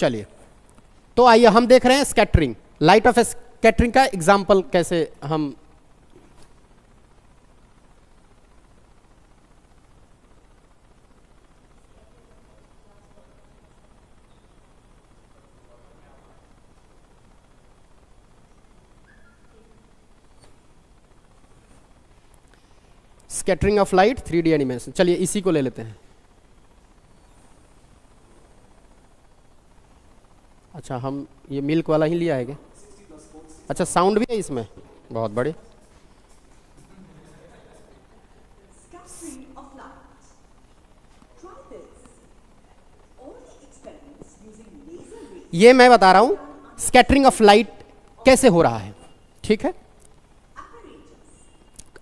चलिए, तो आइए हम देख रहे हैं स्कैटरिंग, लाइट ऑफ स्कैटरिंग का एग्जाम्पल कैसे हम scattering of light 3D animation. चलिए इसी को ले लेते हैं। अच्छा, हम ये मिल्क वाला ही लिया है क्या? अच्छा, साउंड भी है इसमें, बहुत बड़े। ये मैं बता रहा हूं स्कैटरिंग ऑफ लाइट कैसे हो रहा है, ठीक है।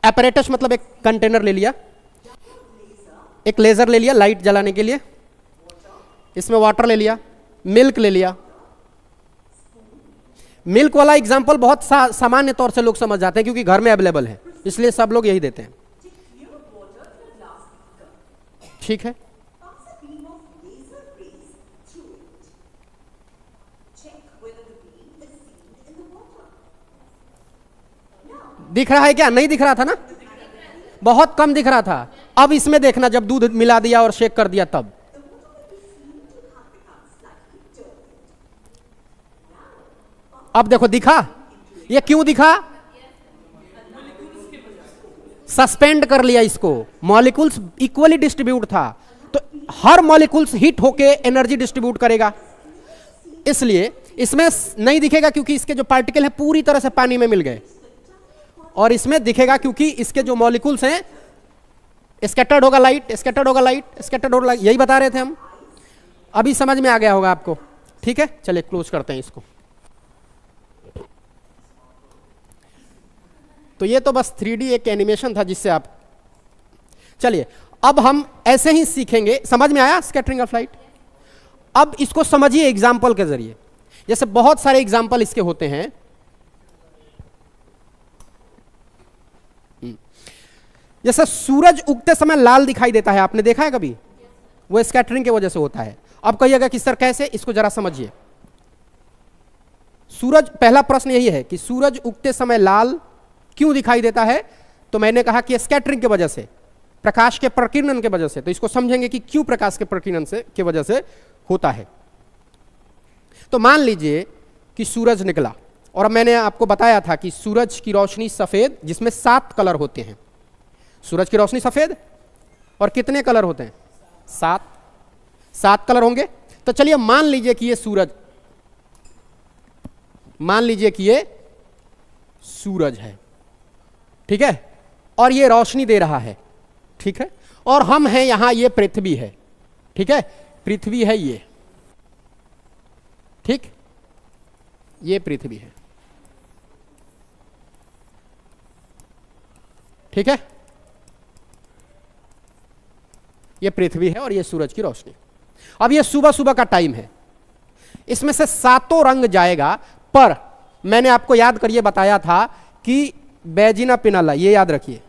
एपरेटस मतलब एक कंटेनर ले लिया, एक लेजर ले लिया लाइट जलाने के लिए, इसमें वाटर ले लिया, मिल्क ले लिया। मिल्क वाला एग्जांपल बहुत सामान्य तौर से लोग समझ जाते हैं क्योंकि घर में अवेलेबल है, इसलिए सब लोग यही देते हैं, ठीक है। दिख रहा है क्या? नहीं दिख रहा था ना, बहुत कम दिख रहा था। अब इसमें देखना, जब दूध मिला दिया और शेक कर दिया तब अब देखो दिखा। ये क्यों दिखा? सस्पेंड कर लिया इसको, मॉलिक्यूल्स इक्वली डिस्ट्रीब्यूट था, तो हर मॉलिक्यूल्स हिट होके एनर्जी डिस्ट्रीब्यूट करेगा, इसलिए इसमें नहीं दिखेगा क्योंकि इसके जो पार्टिकल हैं पूरी तरह से पानी में मिल गए, और इसमें दिखेगा क्योंकि इसके जो मॉलिक्यूल्स हैं स्कैटर्ड होगा लाइट, स्कैटर्ड होगा लाइट, स्कैटर्ड होगा लाइट, यही बता रहे थे हम। अभी समझ में आ गया होगा आपको, ठीक है। चलिए क्लोज करते हैं इसको। तो ये तो बस 3D एक एनिमेशन था जिससे आप, चलिए अब हम ऐसे ही सीखेंगे। समझ में आया स्कैटरिंग ऑफ लाइट? अब इसको समझिए एग्जाम्पल के जरिए। जैसे बहुत सारे एग्जाम्पल इसके होते हैं, जैसे सूरज उगते समय लाल दिखाई देता है, आपने देखा है कभी? वो स्कैटरिंग की वजह से होता है। अब कहिएगा कि सर कैसे, इसको जरा समझिए। सूरज, पहला प्रश्न यही है कि सूरज उगते समय लाल क्यों दिखाई देता है? तो मैंने कहा कि स्कैटरिंग की वजह से, प्रकाश के प्रकीर्णन की वजह से। तो इसको समझेंगे कि क्यों प्रकाश के प्रकीर्णन से की वजह से होता है। तो मान लीजिए कि सूरज निकला, और मैंने आपको बताया था कि सूरज की रोशनी सफेद, जिसमें 7 कलर होते हैं। सूरज की रोशनी सफेद, और कितने कलर होते हैं? 7 कलर होंगे। तो चलिए मान लीजिए कि ये सूरज, मान लीजिए कि ये सूरज है, ठीक है, और ये रोशनी दे रहा है, ठीक है, और हम हैं यहां, ये पृथ्वी है, ठीक है, पृथ्वी है ये, ठीक, ये पृथ्वी है, ठीक है, ये पृथ्वी है और ये सूरज की रोशनी। अब ये सुबह सुबह का टाइम है, इसमें से 7 रंग जाएगा, पर मैंने आपको याद करिए बताया था कि बैजिना पिनाला, ये याद रखिए,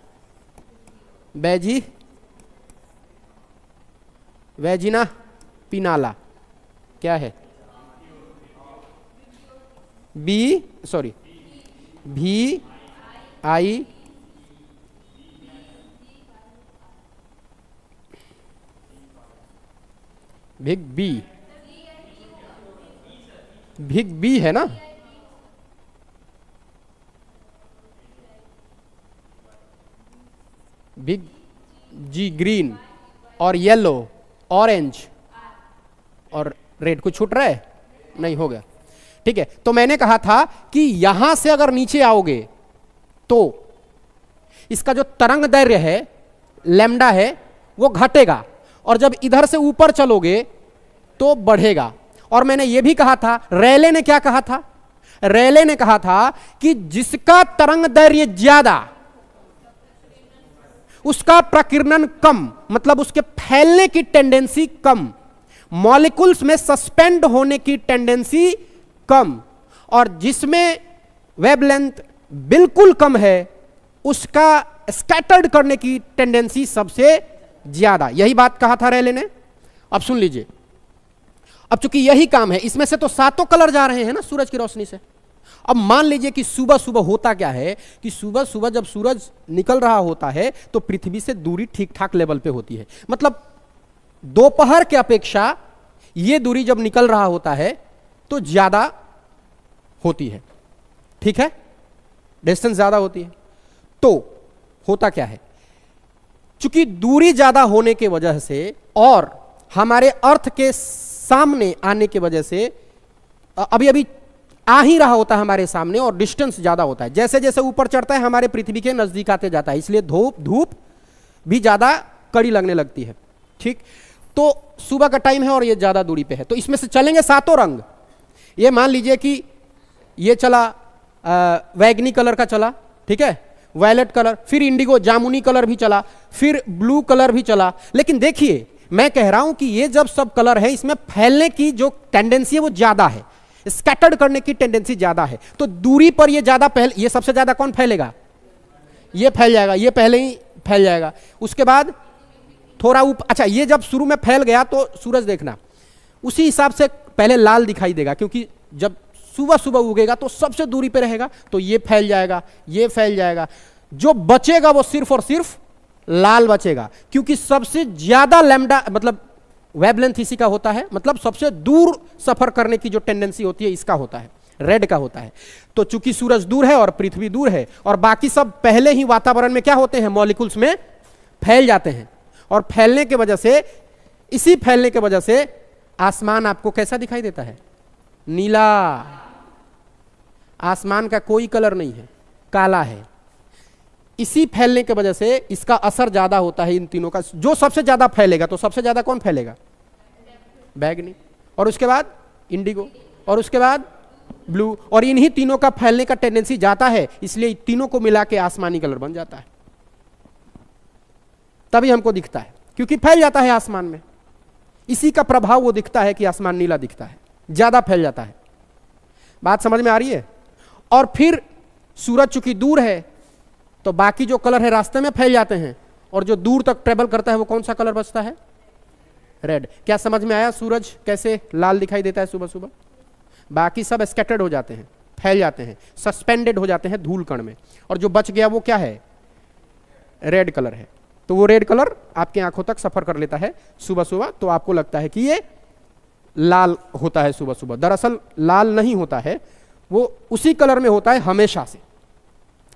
बैजिना पिनाला क्या है? VI बिग बी है ना, बिग जी ग्रीन, और येलो, ऑरेंज और रेड। कुछ छूट रहा है? नहीं, हो गया, ठीक है। तो मैंने कहा था कि यहां से अगर नीचे आओगे तो इसका जो तरंग दैर्घ्य है, लैम्डा है, वो घटेगा, और जब इधर से ऊपर चलोगे तो बढ़ेगा। और मैंने ये भी कहा था, रेले ने क्या कहा था? रेले ने कहा था कि जिसका तरंग दैर्घ्य ज्यादा उसका प्रकीर्णन कम, मतलब उसके फैलने की टेंडेंसी कम, मॉलिक्यूल्स में सस्पेंड होने की टेंडेंसी कम, और जिसमें वेवलेंथ बिल्कुल कम है उसका स्कैटर्ड करने की टेंडेंसी सबसे ज्यादा। यही बात कहा था रेले ने। अब सुन लीजिए, अब चूंकि यही काम है, इसमें से तो सातों कलर जा रहे हैं ना सूरज की रोशनी से। अब मान लीजिए कि सुबह सुबह होता क्या है कि सुबह सुबह जब सूरज निकल रहा होता है तो पृथ्वी से दूरी ठीक ठाक लेवल पे होती है, मतलब दोपहर के अपेक्षा यह दूरी जब निकल रहा होता है तो ज्यादा होती है, ठीक है, डिस्टेंस ज्यादा होती है। तो होता क्या है, चूंकि दूरी ज्यादा होने की वजह से और हमारे अर्थ के सामने आने की वजह से अभी अभी आ ही रहा होता है हमारे सामने और डिस्टेंस ज्यादा होता है, जैसे जैसे ऊपर चढ़ता है हमारे पृथ्वी के नजदीक आते जाता है, इसलिए धूप भी ज्यादा कड़ी लगने लगती है, ठीक। तो सुबह का टाइम है और ये ज्यादा दूरी पे है, तो इसमें से चलेंगे सातों रंग। ये मान लीजिए कि ये चला वैगनी कलर का चला, ठीक है, वायलेट कलर, फिर इंडिगो जामुनी कलर भी चला, फिर ब्लू कलर भी चला। लेकिन देखिए मैं कह रहा हूं कि ये जब सब कलर है इसमें फैलने की जो टेंडेंसी है वो ज्यादा है, स्कैटर्ड करने की टेंडेंसी ज्यादा है। तो दूरी पर ये ज्यादा ये सबसे ज्यादा कौन फैलेगा, ये फैल जाएगा, ये पहले ही फैल जाएगा। उसके बाद थोड़ा ऊपर, अच्छा ये जब शुरू में फैल गया तो सूरज देखना उसी हिसाब से पहले लाल दिखाई देगा, क्योंकि जब सुबह सुबह उगेगा तो सबसे दूरी पे रहेगा, तो ये फैल जाएगा, ये फैल जाएगा। जो बचेगा वो सिर्फ और सिर्फ लाल बचेगा, क्योंकि सबसे ज्यादा लैम्डा मतलब वेवलेंथ इसी का होता है, मतलब सबसे दूर सफर करने की जो टेंडेंसी होती है इसका होता है, रेड का होता है। तो चूंकि सूरज दूर है और पृथ्वी दूर है और बाकी सब पहले ही वातावरण में क्या होते हैं, मॉलिक्यूल्स में फैल जाते हैं, और फैलने की वजह से, इसी फैलने की वजह से आसमान आपको कैसा दिखाई देता है, नीला। आसमान का कोई कलर नहीं है, काला है। इसी फैलने की वजह से इसका असर ज्यादा होता है इन तीनों का। जो सबसे ज्यादा फैलेगा तो सबसे ज्यादा कौन फैलेगा, बैगनी, और उसके बाद इंडिगो, और उसके बाद ब्लू, और इन्हीं तीनों का फैलने का टेंडेंसी जाता है, इसलिए तीनों को मिला के आसमानी कलर बन जाता है, तभी हमको दिखता है, क्योंकि फैल जाता है आसमान में। इसी का प्रभाव वो दिखता है कि आसमान नीला दिखता है, ज्यादा फैल जाता है। बात समझ में आ रही है। और फिर सूरज चूंकि दूर है तो बाकी जो कलर है रास्ते में फैल जाते हैं, और जो दूर तक ट्रेवल करता है वो कौन सा कलर बचता है, रेड। क्या समझ में आया सूरज कैसे लाल दिखाई देता है सुबह सुबह। बाकी सब स्कैटर्ड हो जाते हैं, फैल जाते हैं, सस्पेंडेड हो जाते हैं धूल कण में, और जो बच गया वो क्या है, रेड कलर है। तो वो रेड कलर आपकी आंखों तक सफर कर लेता है सुबह सुबह, तो आपको लगता है कि ये लाल होता है सुबह सुबह। दरअसल लाल नहीं होता है, वो उसी कलर में होता है हमेशा से।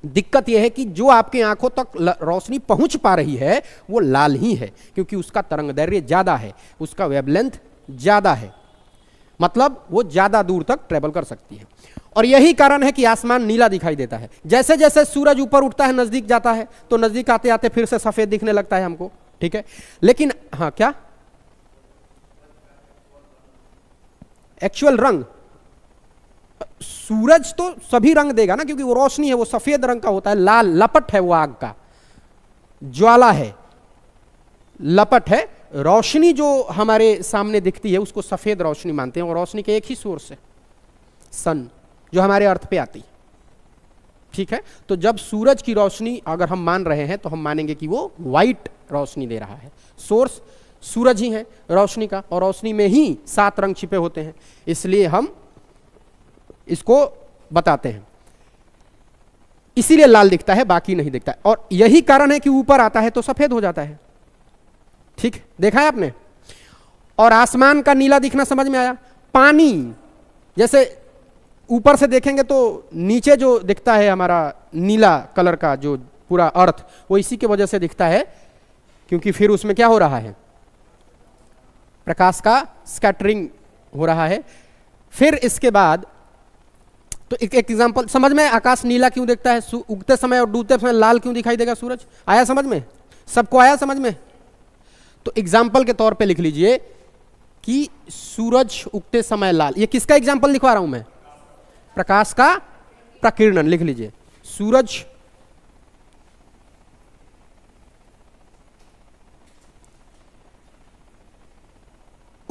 दिक्कत यह है कि जो आपकी आंखों तक रोशनी पहुंच पा रही है वो लाल ही है, क्योंकि उसका तरंगदैर्घ्य ज्यादा है, उसका वेवलेंथ ज्यादा है, मतलब वो ज्यादा दूर तक ट्रेवल कर सकती है। और यही कारण है कि आसमान नीला दिखाई देता है। जैसे जैसे सूरज ऊपर उठता है, नजदीक जाता है, तो नजदीक आते आते फिर से सफेद दिखने लगता है हमको, ठीक है। लेकिन हाँ, क्या एक्चुअल रंग, सूरज तो सभी रंग देगा ना, क्योंकि वो रोशनी है, वो सफेद रंग का होता है, लाल लपट है, वो आग का ज्वाला है, लपट है। रोशनी जो हमारे सामने दिखती है उसको सफेद रोशनी मानते हैं, और रोशनी के एक ही सोर्स है, सन, जो हमारे अर्थ पे आती है, ठीक है। तो जब सूरज की रोशनी अगर हम मान रहे हैं तो हम मानेंगे कि वो व्हाइट रोशनी दे रहा है। सोर्स सूरज ही है रोशनी का, और रोशनी में ही 7 रंग छिपे होते हैं, इसलिए हम इसको बताते हैं। इसीलिए लाल दिखता है, बाकी नहीं दिखता है। और यही कारण है कि ऊपर आता है तो सफेद हो जाता है, ठीक, देखा है आपने। और आसमान का नीला दिखना समझ में आया। पानी जैसे ऊपर से देखेंगे तो नीचे जो दिखता है हमारा नीला कलर का जो पूरा अर्थ, वो इसी की वजह से दिखता है, क्योंकि फिर उसमें क्या हो रहा है, प्रकाश का स्कैटरिंग हो रहा है। फिर इसके बाद तो एक एग्जांपल समझ में, आकाश नीला क्यों दिखता है, उगते समय और डूबते समय लाल क्यों दिखाई देगा सूरज, आया समझ में, सबको आया समझ में। तो एग्जांपल के तौर पे लिख लीजिए कि सूरज उगते समय लाल। ये किसका एग्जांपल लिखवा रहा हूं मैं, प्रकाश का प्रकीर्णन लिख लीजिए। सूरज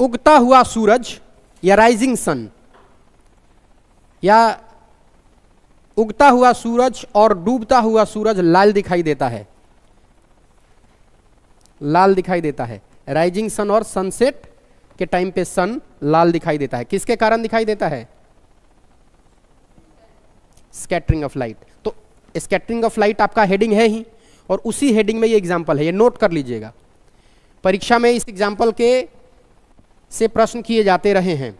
उगता हुआ सूरज या राइजिंग सन, या उगता हुआ सूरज और डूबता हुआ सूरज लाल दिखाई देता है, लाल दिखाई देता है। राइजिंग सन और सनसेट के टाइम पे सन लाल दिखाई देता है, किसके कारण दिखाई देता है? Scattering of light. तो स्कैटरिंग ऑफ लाइट आपका हेडिंग है ही, और उसी हेडिंग में ये एग्जाम्पल है, ये नोट कर लीजिएगा। परीक्षा में इस एग्जाम्पल के से प्रश्न किए जाते रहे हैं।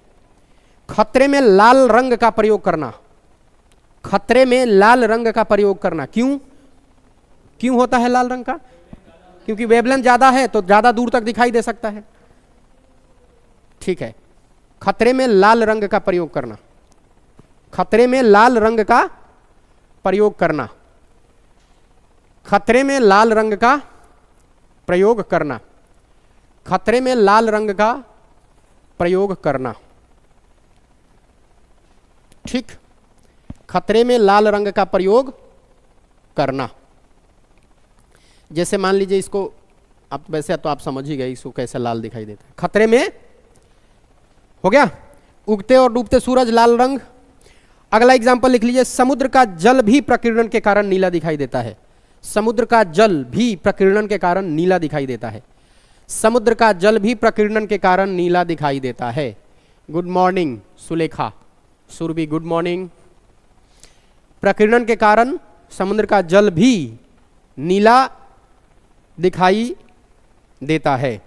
खतरे में लाल रंग का प्रयोग करना, खतरे में लाल रंग का प्रयोग करना, क्यों क्यों होता है लाल रंग का? क्योंकि वेवलेंथ ज्यादा है तो ज्यादा दूर तक दिखाई दे सकता है। ठीक है, खतरे में लाल रंग का प्रयोग करना, खतरे में लाल रंग का प्रयोग करना, खतरे में लाल रंग का प्रयोग करना, खतरे में लाल रंग का प्रयोग करना। ठीक, खतरे में लाल रंग का प्रयोग करना। जैसे मान लीजिए इसको, आप वैसे तो आप समझ ही गए इसको कैसे लाल दिखाई देता है। खतरे में हो गया, उगते और डूबते सूरज लाल रंग। अगला एग्जांपल लिख लीजिए, समुद्र का जल भी प्रकीर्णन के कारण नीला दिखाई देता है। समुद्र का जल भी प्रकीर्णन के कारण नीला दिखाई देता है। समुद्र का जल भी प्रकीर्णन के कारण नीला दिखाई देता है। Good morning Sulekha, Surabhi good morning. प्रकीर्णन के कारण समुद्र का जल भी नीला दिखाई देता है।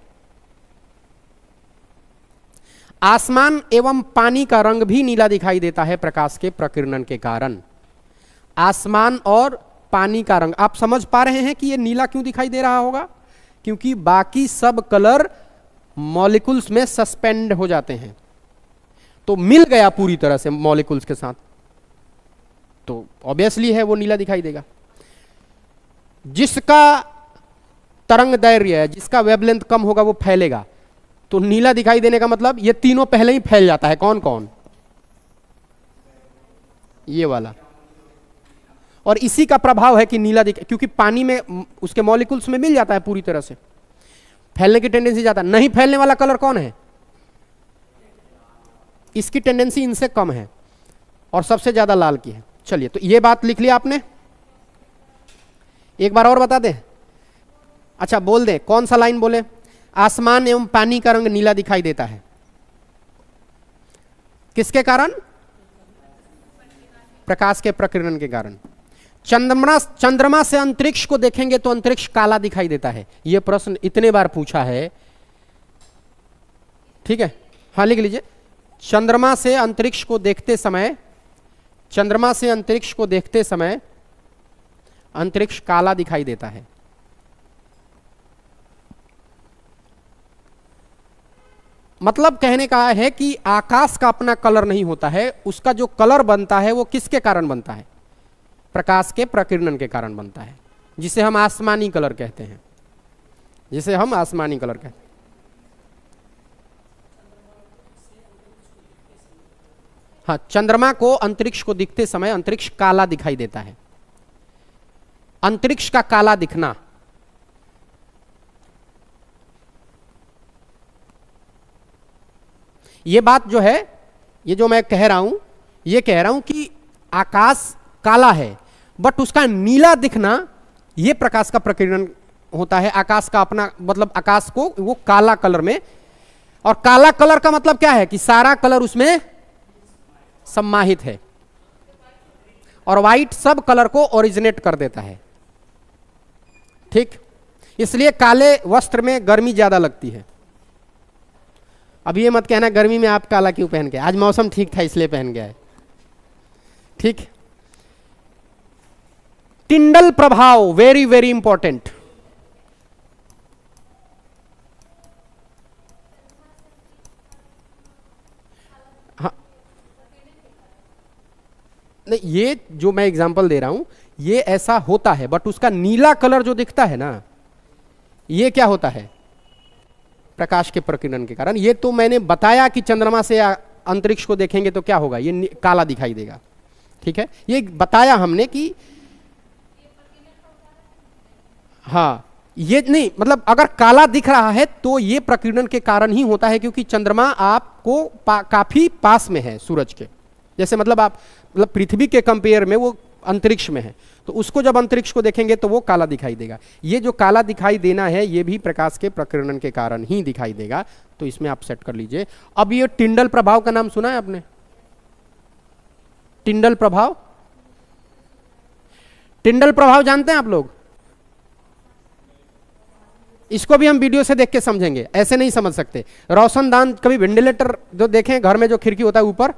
आसमान एवं पानी का रंग भी नीला दिखाई देता है प्रकाश के प्रकीर्णन के कारण। आसमान और पानी का रंग, आप समझ पा रहे हैं कि ये नीला क्यों दिखाई दे रहा होगा? क्योंकि बाकी सब कलर मॉलिक्यूल्स में सस्पेंड हो जाते हैं, तो मिल गया पूरी तरह से मॉलिक्यूल्स के साथ, तो ऑब्वियसली है वो नीला दिखाई देगा। जिसका तरंग दैर्घ्य है, जिसका वेवलेंथ कम होगा वो फैलेगा, तो नीला दिखाई देने का मतलब ये तीनों पहले ही फैल जाता है। कौन कौन? ये वाला। और इसी का प्रभाव है कि नीला क्योंकि पानी में उसके मॉलिक्यूल्स में मिल जाता है पूरी तरह से, फैलने की टेंडेंसी जाता है। नहीं फैलने वाला कलर कौन है? इसकी टेंडेंसी इनसे कम है और सबसे ज्यादा लाल की है। चलिए, तो ये बात लिख लिया आपने। एक बार और बता दें, अच्छा बोल दे, कौन सा लाइन बोले? आसमान एवं पानी का रंग नीला दिखाई देता है, किसके कारण? प्रकाश के प्रकीर्णन के कारण। चंद्रमा से अंतरिक्ष को देखेंगे तो अंतरिक्ष काला दिखाई देता है। यह प्रश्न इतने बार पूछा है, ठीक है, हाँ लिख लीजिए। चंद्रमा से अंतरिक्ष को देखते समय, चंद्रमा से अंतरिक्ष को देखते समय अंतरिक्ष काला दिखाई देता है। मतलब कहने का है कि आकाश का अपना कलर नहीं होता है, उसका जो कलर बनता है वो किसके कारण बनता है? प्रकाश के प्रकीर्णन के कारण बनता है, जिसे हम आसमानी कलर कहते हैं, जिसे हम आसमानी कलर कहते हैं। हाँ, चंद्रमा को अंतरिक्ष को दिखते समय अंतरिक्ष काला दिखाई देता है। अंतरिक्ष का काला दिखना, ये बात जो है, ये जो मैं कह रहा हूं, ये कह रहा हूं कि आकाश काला है, बट उसका नीला दिखना ये प्रकाश का प्रकीर्णन होता है। आकाश का अपना मतलब आकाश को वो काला कलर में, और काला कलर का मतलब क्या है कि सारा कलर उसमें सम्माहित है, और व्हाइट सब कलर को ओरिजिनेट कर देता है। ठीक, इसलिए काले वस्त्र में गर्मी ज्यादा लगती है। अब ये मत कहना गर्मी में आप काला क्यों पहन के, आज मौसम ठीक था इसलिए पहन गया है। ठीक, टिंडल प्रभाव वेरी वेरी इंपॉर्टेंट। हाँ, नहीं, ये जो मैं एग्जांपल दे रहा हूं ये ऐसा होता है, बट उसका नीला कलर जो दिखता है ना, ये क्या होता है? प्रकाश के प्रकीर्णन के कारण। ये तो मैंने बताया कि चंद्रमा से अंतरिक्ष को देखेंगे तो क्या होगा, ये काला दिखाई देगा। ठीक है, ये बताया हमने कि हाँ, ये नहीं मतलब अगर काला दिख रहा है तो ये प्रकीर्णन के कारण ही होता है, क्योंकि चंद्रमा आपको काफी पास में है सूरज के। जैसे मतलब आप मतलब पृथ्वी के कंपेयर में वो अंतरिक्ष में है, तो उसको जब अंतरिक्ष को देखेंगे तो वो काला दिखाई देगा। ये जो काला दिखाई देना है ये भी प्रकाश के प्रकीर्णन के कारण ही दिखाई देगा, तो इसमें आप सेट कर लीजिए। अब ये टिंडल प्रभाव का नाम सुना है आपने? टिंडल प्रभाव, टिंडल प्रभाव जानते हैं आप लोग? इसको भी हम वीडियो से देख के समझेंगे, ऐसे नहीं समझ सकते। रोशनदान, कभी वेंटिलेटर जो देखें घर में, जो खिड़की होता है ऊपर,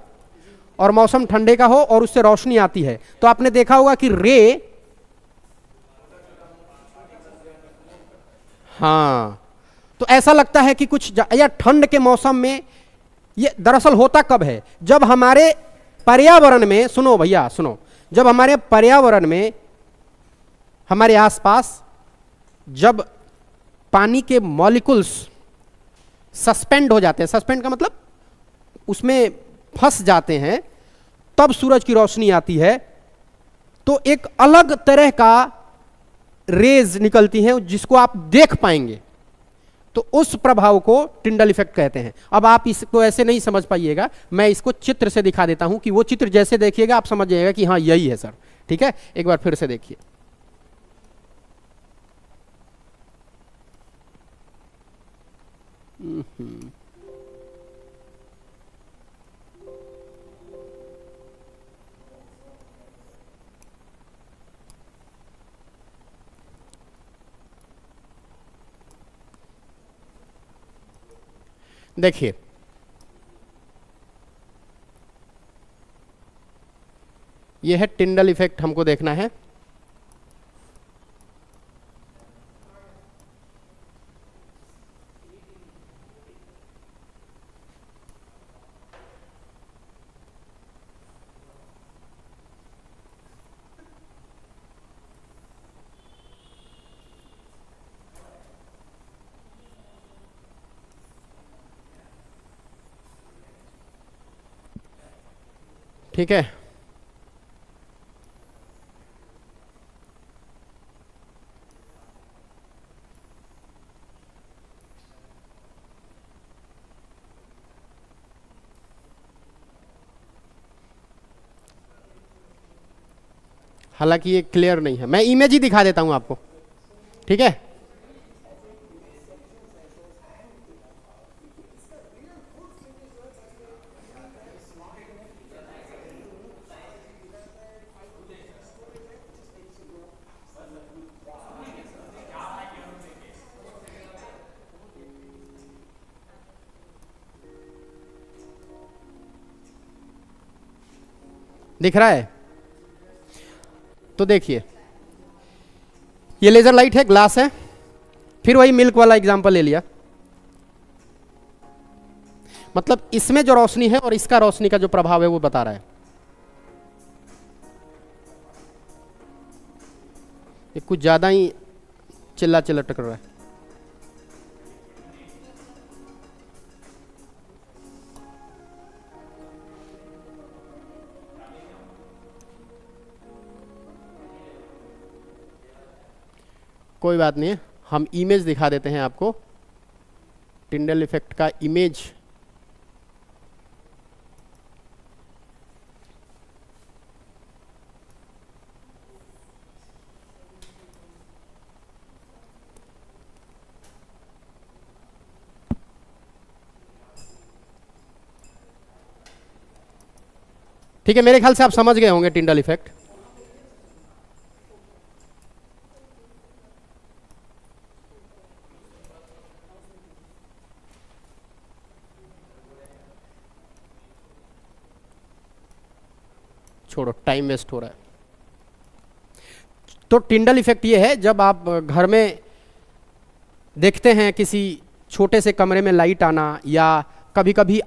और मौसम ठंडे का हो और उससे रोशनी आती है, तो आपने देखा होगा कि रे, हाँ, तो ऐसा लगता है कि कुछ या ठंड के मौसम में, ये दरअसल होता कब है? जब हमारे पर्यावरण में, सुनो भैया सुनो, जब हमारे पर्यावरण में, हमारे आसपास जब पानी के मॉलिक्यूल्स सस्पेंड हो जाते हैं, सस्पेंड का मतलब उसमें फंस जाते हैं, तब सूरज की रोशनी आती है, तो एक अलग तरह का रेज निकलती हैं जिसको आप देख पाएंगे, तो उस प्रभाव को टिंडल इफेक्ट कहते हैं। अब आप इसको ऐसे नहीं समझ पाइएगा, मैं इसको चित्र से दिखा देता हूं कि वो चित्र जैसे देखिएगा आप समझ जाइएगा कि हाँ यही है सर। ठीक है, एक बार फिर से देखिए। देखिए, यह है टिंडल इफेक्ट, हमको देखना है। ठीक है, हालांकि ये क्लियर नहीं है, मैं इमेज ही दिखा देता हूं आपको। ठीक है, दिख रहा है? तो देखिए, ये लेजर लाइट है, ग्लास है, फिर वही मिल्क वाला एग्जांपल ले लिया, मतलब इसमें जो रोशनी है और इसका रोशनी का जो प्रभाव है वो बता रहा है। ये कुछ ज्यादा ही चिल्ला चिल्ला टकर रहा है। कोई बात नहीं है, हम इमेज दिखा देते हैं आपको, टिंडल इफेक्ट का इमेज। ठीक है, मेरे ख्याल से आप समझ गए होंगे टिंडल इफेक्ट। छोड़ो, टाइम वेस्ट हो रहा है। तो टिंडल इफेक्ट ये है, जब आप घर में देखते हैं किसी छोटे से कमरे में लाइट आना, या कभी कभी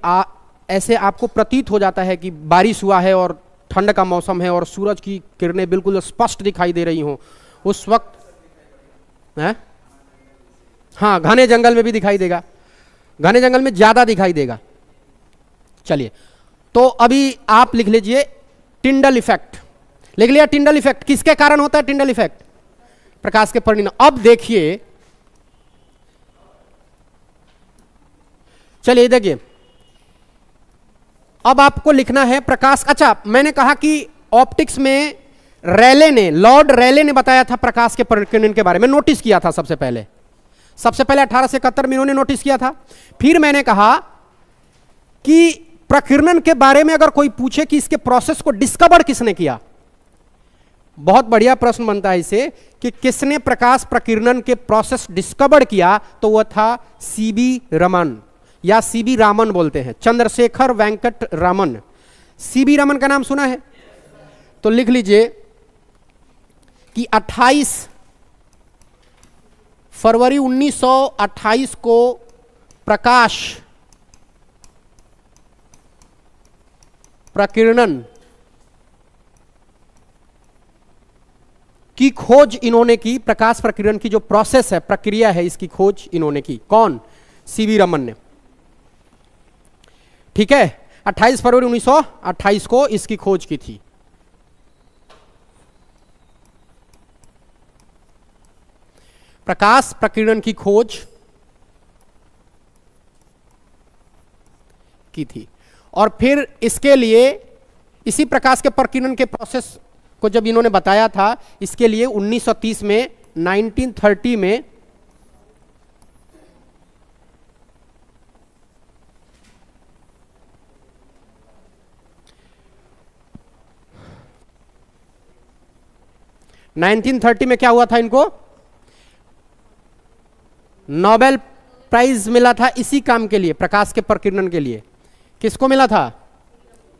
ऐसे आपको प्रतीत हो जाता है कि बारिश हुआ है और ठंड का मौसम है और सूरज की किरणें बिल्कुल स्पष्ट दिखाई दे रही हों, उस वक्त है, हाँ, घने जंगल में भी दिखाई देगा, घने जंगल में ज्यादा दिखाई देगा। चलिए, तो अभी आप लिख लीजिए टिंडल इफेक्ट, लिख लिया। टिंडल इफेक्ट किसके कारण होता है? टिंडल इफेक्ट प्रकाश के परिणाम। अब देखिए, चलिए देखिए, अब आपको लिखना है प्रकाश। अच्छा, मैंने कहा कि ऑप्टिक्स में रेले ने, लॉर्ड रेले ने बताया था प्रकाश के प्रकीर्णन के बारे में, नोटिस किया था सबसे पहले 1871 में इन्होंने नोटिस किया था। फिर मैंने कहा कि प्रकीर्णन के बारे में अगर कोई पूछे कि इसके प्रोसेस को डिस्कवर किसने किया, बहुत बढ़िया प्रश्न बनता है इसे कि किसने प्रकाश प्रकीर्णन के प्रोसेस डिस्कवर किया, तो वह था सीबी रमन, या सीबी रामन बोलते हैं, चंद्रशेखर वेंकट रामन। सीबी रमन का नाम सुना है? तो लिख लीजिए कि 28 फरवरी 1928 को प्रकाश प्रकीर्णन की खोज इन्होंने की। प्रकाश प्रकीर्णन की जो प्रोसेस है, प्रक्रिया है, इसकी खोज इन्होंने की। कौन? सीवी रमन ने। ठीक है, 28 फरवरी 1928 को इसकी खोज की थी। प्रकाश प्रकीर्णन की खोज की थी। और फिर इसके लिए, इसी प्रकाश के प्रकीर्णन के प्रोसेस को जब इन्होंने बताया था, इसके लिए 1930 में, 1930 में क्या हुआ था? इनको नोबेल प्राइज मिला था इसी काम के लिए, प्रकाश के प्रकीर्णन के लिए। किसको मिला था?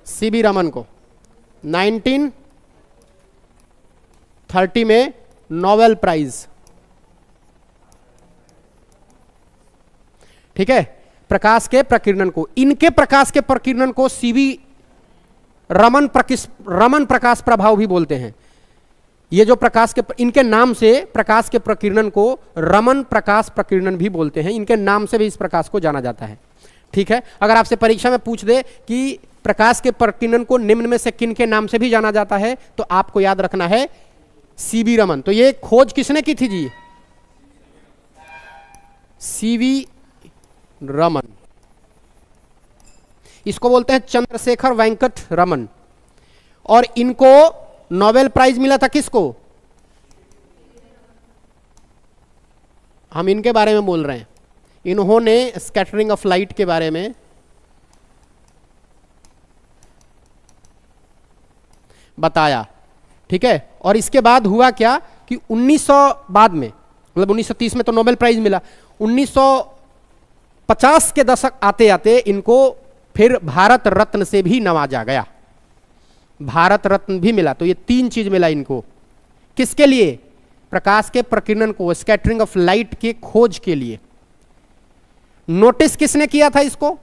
सीबी रमन को। 1930 में नोबेल प्राइज। ठीक है, प्रकाश के प्रकीर्णन को, इनके प्रकाश के प्रकीर्णन को सीबी रमन प्रकाश प्रभाव भी बोलते हैं। ये जो प्रकाश के, इनके नाम से प्रकाश के प्रकीर्णन को रमन प्रकाश प्रकीर्णन भी बोलते हैं। इनके नाम से भी इस प्रकाश को जाना जाता है। ठीक है, अगर आपसे परीक्षा में पूछ दे कि प्रकाश के प्रकीर्णन को निम्न में से किन के नाम से भी जाना जाता है, तो आपको याद रखना है सीवी रमन। तो ये खोज किसने की थी जी? सीवी रमन। इसको बोलते हैं चंद्रशेखर वेंकट रमन। और इनको नोबेल प्राइज मिला था किसको? हम इनके बारे में बोल रहे हैं। इन्होंने स्कैटरिंग ऑफ लाइट के बारे में बताया। ठीक है, और इसके बाद हुआ क्या कि 1900 बाद में, मतलब 1930 में तो नोबेल प्राइज मिला, 1950 के दशक आते आते इनको फिर भारत रत्न से भी नवाजा गया। भारत रत्न भी मिला। तो ये 3 चीज मिला इनको। किसके लिए? प्रकाश के प्रकीर्णन को, स्कैटरिंग ऑफ लाइट के खोज के लिए। नोटिस किसने किया था इसको?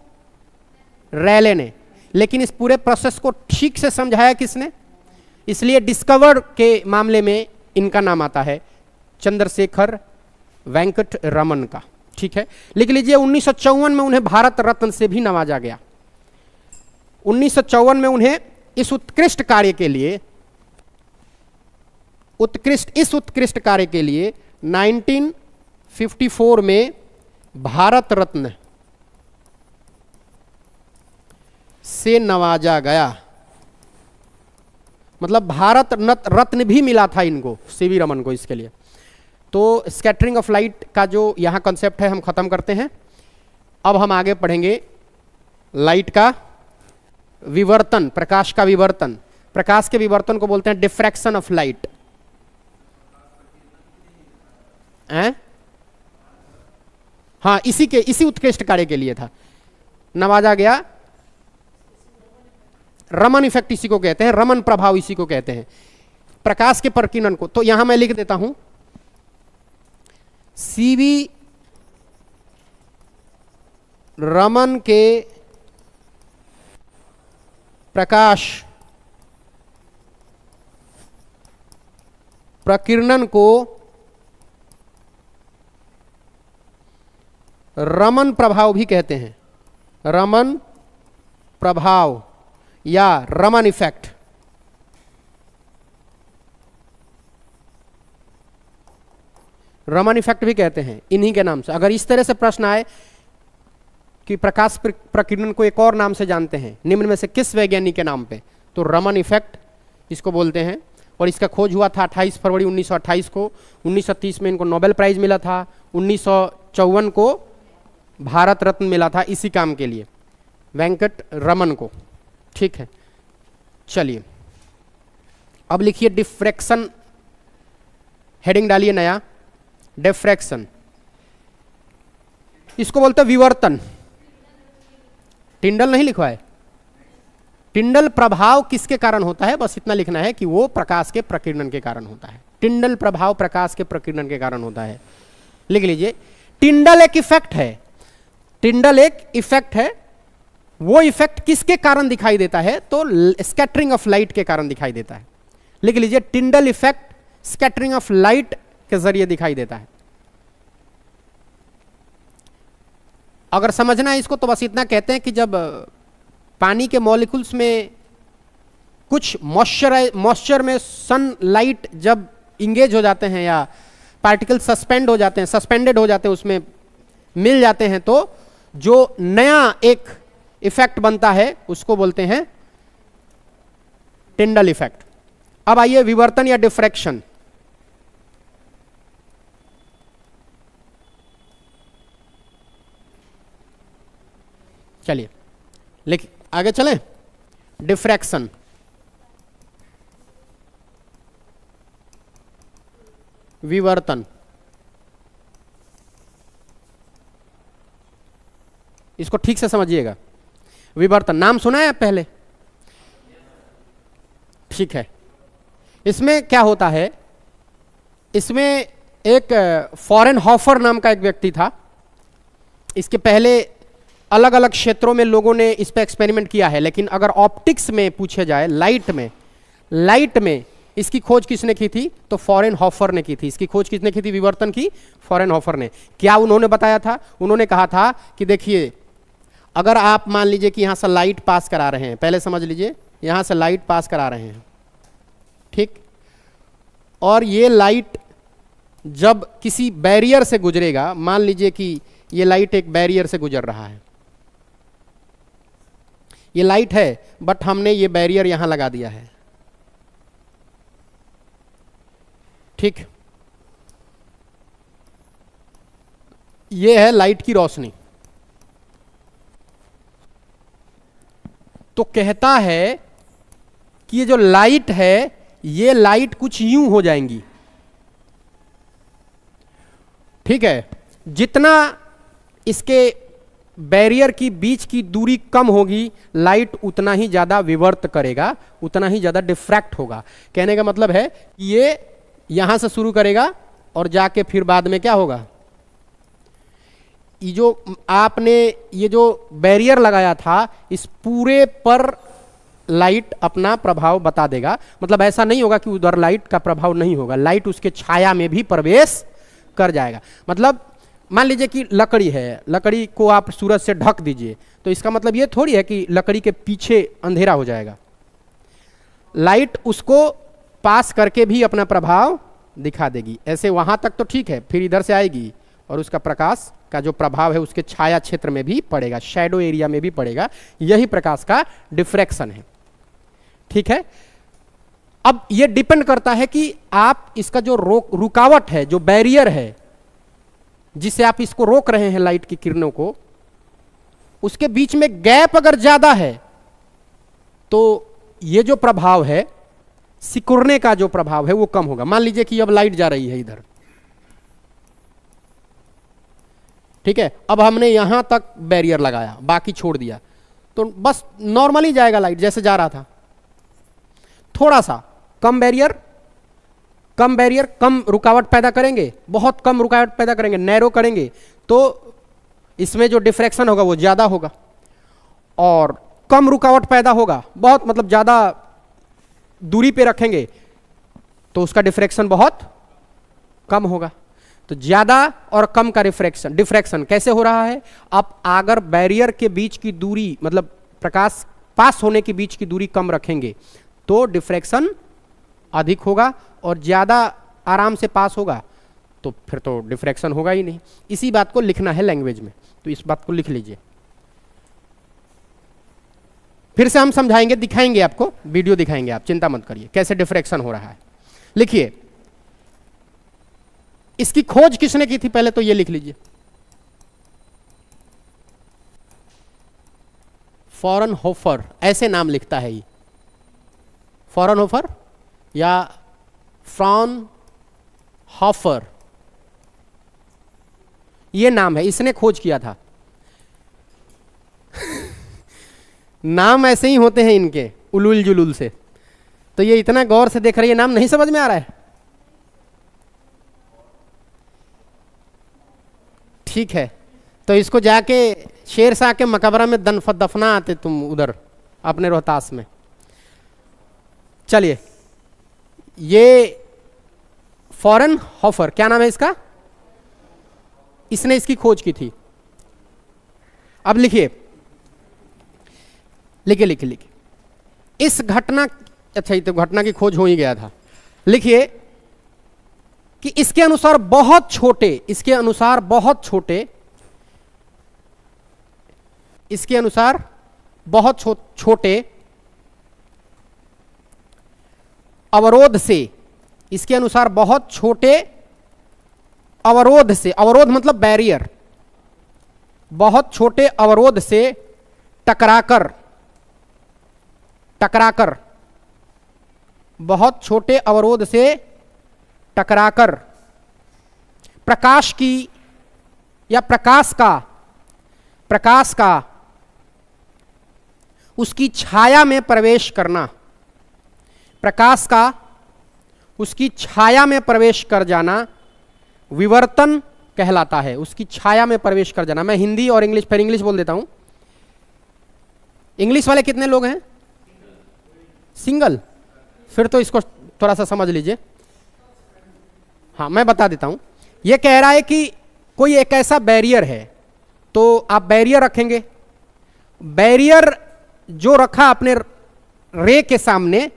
रेले ने। लेकिन इस पूरे प्रोसेस को ठीक से समझाया किसने? इसलिए डिस्कवर के मामले में इनका नाम आता है चंद्रशेखर वेंकट रमन का। ठीक है, लिख लीजिए 1954 में उन्हें भारत रत्न से भी नवाजा गया। 1954 में उन्हें इस उत्कृष्ट कार्य के लिए, इस उत्कृष्ट कार्य के लिए 1954 में भारत रत्न से नवाजा गया। मतलब भारत रत्न भी मिला था इनको, सीवी रमन को, इसके लिए। तो स्कैटरिंग ऑफ लाइट का जो यहां कॉन्सेप्ट है हम खत्म करते हैं। अब हम आगे पढ़ेंगे लाइट का विवर्तन, प्रकाश का विवर्तन। प्रकाश के विवर्तन को बोलते हैं डिफ्रैक्शन ऑफ लाइट। हाँ, इसी उत्कृष्ट कार्य के लिए था, नवाजा गया। रमन इफेक्ट इसी को कहते हैं, रमन प्रभाव इसी को कहते हैं, प्रकाश के प्रकीर्णन को। तो यहां मैं लिख देता हूं सीवी रमन के प्रकाश प्रकीर्णन को रमन प्रभाव भी कहते हैं। रमन प्रभाव या रमन इफेक्ट। रमन इफेक्ट भी कहते हैं इन्हीं के नाम से। अगर इस तरह से प्रश्न आए कि प्रकाश प्रकीर्णन को एक और नाम से जानते हैं, निम्न में से किस वैज्ञानिक के नाम पे, तो रमन इफेक्ट इसको बोलते हैं। और इसका खोज हुआ था 28 फरवरी 1928 को। 1930 में इनको नोबेल प्राइज मिला था। 1954 को भारत रत्न मिला था इसी काम के लिए, वेंकट रमन को। ठीक है, चलिए अब लिखिए डिफ्रैक्शन, हेडिंग डालिए नया, डिफ्रैक्शन। इसको बोलते हैं विवर्तन। टिंडल नहीं लिखवा है। टिंडल प्रभाव किसके कारण होता है, बस इतना लिखना है कि वो प्रकाश के प्रकीर्णन के कारण होता है। टिंडल प्रभाव प्रकाश के प्रकीर्णन के कारण होता है, लिख लीजिए। टिंडल एक इफेक्ट है, टिंडल एक इफेक्ट है। वो इफेक्ट किसके कारण दिखाई देता है, तो स्कैटरिंग ऑफ लाइट के कारण दिखाई देता है। लिख लीजिए Tyndall effect scattering of light के जरिए दिखाई देता है। अगर समझना है इसको तो बस इतना कहते हैं कि जब पानी के मॉलिक्यूल्स में कुछ मॉइस्चर में सनलाइट जब इंगेज हो जाते हैं या पार्टिकल सस्पेंड हो जाते हैं, सस्पेंडेड हो जाते हैं, उसमें मिल जाते हैं, तो जो नया एक इफेक्ट बनता है उसको बोलते हैं टिंडल इफेक्ट। अब आइए विवर्तन या डिफ्रैक्शन। चलिए लिख आगे चलें। डिफ्रैक्शन, विवर्तन, इसको ठीक से समझिएगा। विवर्तन नाम सुना है पहले? ठीक है। इसमें क्या होता है, इसमें एक फॉरेनहॉफर नाम का एक व्यक्ति था। इसके पहले अलग अलग क्षेत्रों में लोगों ने इस पर एक्सपेरिमेंट किया है, लेकिन अगर ऑप्टिक्स में पूछे जाए, लाइट में इसकी खोज किसने की थी, तो फॉरेनहॉफर ने की थी। इसकी खोज किसने की थी, विवर्तन की, फॉरेनहॉफर ने। क्या उन्होंने बताया था, उन्होंने कहा था कि देखिए अगर आप मान लीजिए कि यहां से लाइट पास करा रहे हैं, पहले समझ लीजिए यहां से लाइट पास करा रहे हैं, ठीक, और ये लाइट जब किसी बैरियर से गुजरेगा, मान लीजिए कि ये लाइट एक बैरियर से गुजर रहा है, ये लाइट है बट हमने ये बैरियर यहां लगा दिया है, ठीक, ये है लाइट की रोशनी। तो कहता है कि ये जो लाइट है, ये लाइट कुछ यूं हो जाएंगी, ठीक है। जितना इसके बैरियर की बीच की दूरी कम होगी, लाइट उतना ही ज्यादा विवर्त करेगा, उतना ही ज्यादा डिफ्रैक्ट होगा। कहने का मतलब है कि ये यहां से शुरू करेगा और जाके फिर बाद में क्या होगा, ये जो आपने ये जो बैरियर लगाया था, इस पूरे पर लाइट अपना प्रभाव बता देगा। मतलब ऐसा नहीं होगा कि उधर लाइट का प्रभाव नहीं होगा, लाइट उसके छाया में भी प्रवेश कर जाएगा। मतलब मान लीजिए कि लकड़ी है, लकड़ी को आप सूरज से ढक दीजिए, तो इसका मतलब ये थोड़ी है कि लकड़ी के पीछे अंधेरा हो जाएगा। लाइट उसको पास करके भी अपना प्रभाव दिखा देगी। ऐसे वहां तक तो ठीक है, फिर इधर से आएगी और उसका प्रकाश का जो प्रभाव है उसके छाया क्षेत्र में भी पड़ेगा, शैडो एरिया में भी पड़ेगा। यही प्रकाश का डिफ्रैक्शन है, ठीक है। अब यह डिपेंड करता है कि आप इसका जो रुकावट है, जो बैरियर है जिससे आप इसको रोक रहे हैं लाइट की किरणों को, उसके बीच में गैप अगर ज्यादा है तो ये जो प्रभाव है, सिकुड़ने का जो प्रभाव है वो कम होगा। मान लीजिए कि अब लाइट जा रही है इधर, ठीक है, अब हमने यहां तक बैरियर लगाया, बाकी छोड़ दिया, तो बस नॉर्मली जाएगा लाइट जैसे जा रहा था। थोड़ा सा कम बैरियर, कम रुकावट पैदा करेंगे, बहुत कम रुकावट पैदा करेंगे, नैरो करेंगे, तो इसमें जो डिफ्रैक्शन होगा वो ज्यादा होगा। और कम रुकावट पैदा होगा, बहुत मतलब ज्यादा दूरी पे रखेंगे तो उसका डिफ्रैक्शन बहुत कम होगा। तो ज्यादा और कम का डिफ्रैक्शन कैसे हो रहा है, आप अगर बैरियर के बीच की दूरी, मतलब प्रकाश पास होने के बीच की दूरी कम रखेंगे तो डिफ्रैक्शन अधिक होगा, और ज्यादा आराम से पास होगा तो फिर तो डिफ्रैक्शन होगा ही नहीं। इसी बात को लिखना है लैंग्वेज में, तो इस बात को लिख लीजिए। फिर से हम समझाएंगे, दिखाएंगे आपको, वीडियो दिखाएंगे, आप चिंता मत करिए कैसे डिफ्रैक्शन हो रहा है। लिखिए, इसकी खोज किसने की थी, पहले तो ये लिख लीजिए, फ्रॉनहोफर, ऐसे नाम लिखता है ये, फ्रॉनहोफर या फ्रॉनहोफर, ये नाम है, इसने खोज किया था। नाम ऐसे ही होते हैं इनके, उलूल जुलूल से। तो ये इतना गौर से देख रही है, नाम नहीं समझ में आ रहा है? ठीक है, तो इसको जाके शेरशाह के मकबरा में दफना आते तुम उधर अपने रोहतास में। चलिए, ये फ्रॉनहोफर, क्या नाम है इसका, इसने इसकी खोज की थी। अब लिखिए लिखिए लिखिए लिखिए इस घटना, अच्छा ये तो घटना की खोज हो ही गया था। लिखिए कि इसके अनुसार बहुत छोटे, इसके अनुसार बहुत छोटे, इसके अनुसार बहुत छोटे अवरोध से, इसके अनुसार बहुत छोटे अवरोध से, अवरोध मतलब बैरियर, बहुत छोटे अवरोध से टकराकर, टकराकर, बहुत छोटे अवरोध से टकराकर प्रकाश की या प्रकाश का उसकी छाया में प्रवेश करना, प्रकाश का उसकी छाया में प्रवेश कर जाना विवर्तन कहलाता है। उसकी छाया में प्रवेश कर जाना। मैं हिंदी और इंग्लिश, फिर इंग्लिश बोल देता हूं। इंग्लिश वाले कितने लोग हैं? सिंगल। फिर तो इसको थोड़ा सा समझ लीजिए। हाँ, मैं बता देता हूं। यह कह रहा है कि कोई एक ऐसा बैरियर है, तो आप बैरियर रखेंगे, बैरियर जो रखा अपने रे के सामने,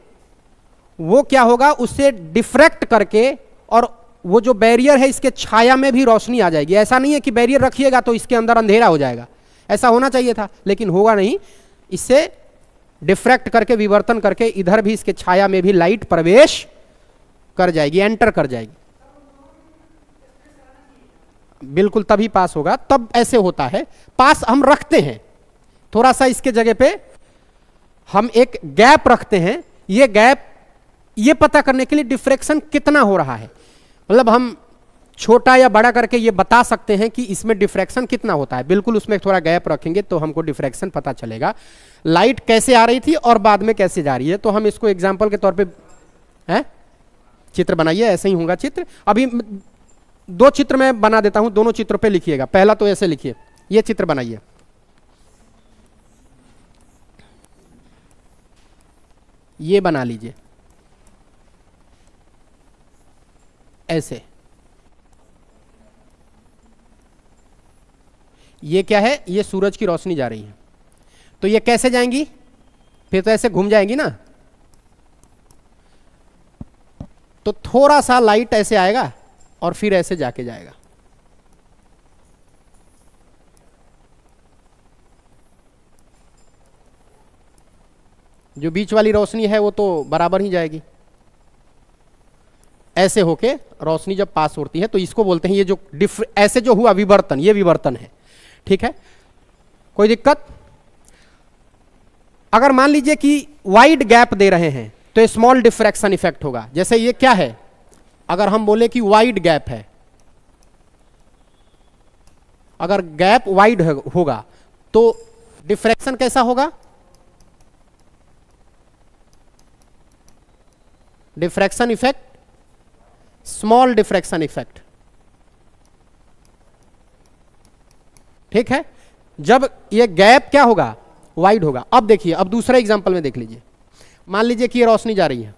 वो क्या होगा, उससे डिफ्रैक्ट करके, और वो जो बैरियर है इसके छाया में भी रोशनी आ जाएगी। ऐसा नहीं है कि बैरियर रखिएगा तो इसके अंदर अंधेरा हो जाएगा, ऐसा होना चाहिए था, लेकिन होगा नहीं। इससे डिफ्रैक्ट करके, विवर्तन करके, इधर भी इसके छाया में भी लाइट प्रवेश कर जाएगी, एंटर कर जाएगी। बिल्कुल, तभी पास होगा, तब ऐसे होता है। पास हम रखते हैं थोड़ा सा, इसके जगह पे हम एक गैप रखते हैं। ये गैप ये पता करने के लिए डिफ्रैक्शन कितना हो रहा है, मतलब हम छोटा या बड़ा करके ये बता सकते हैं कि इसमें डिफ्रैक्शन कितना होता है। बिल्कुल, उसमें थोड़ा गैप रखेंगे तो हमको डिफ्रैक्शन पता चलेगा। लाइट कैसे आ रही थी और बाद में कैसे जा रही है, तो हम इसको एग्जाम्पल के तौर पे है, चित्र बनाइए। ऐसे ही होगा चित्र। अभी दो चित्र मैं बना देता हूं, दोनों चित्रों पे लिखिएगा। पहला तो ऐसे लिखिए, ये चित्र बनाइए। ये बना लीजिए ऐसे। ये क्या है, ये सूरज की रोशनी जा रही है, तो ये कैसे जाएंगी, फिर तो ऐसे घूम जाएंगी ना। तो थोड़ा सा लाइट ऐसे आएगा और फिर ऐसे जाके जाएगा। जो बीच वाली रोशनी है वो तो बराबर ही जाएगी। ऐसे होके रोशनी जब पास होती है तो इसको बोलते हैं, ये जो ऐसे जो हुआ विवर्तन, ये विवर्तन है। ठीक है, कोई दिक्कत? अगर मान लीजिए कि वाइड गैप दे रहे हैं तो स्मॉल डिफ्रैक्शन इफेक्ट होगा। जैसे ये क्या है, अगर हम बोले कि वाइड गैप है, अगर गैप वाइड होगा तो डिफ्रैक्शन कैसा होगा? Diffraction effect, small diffraction effect. ठीक है, जब ये गैप क्या होगा, वाइड होगा। अब देखिए, अब दूसरा एग्जांपल में देख लीजिए। मान लीजिए कि ये रोशनी जा रही है,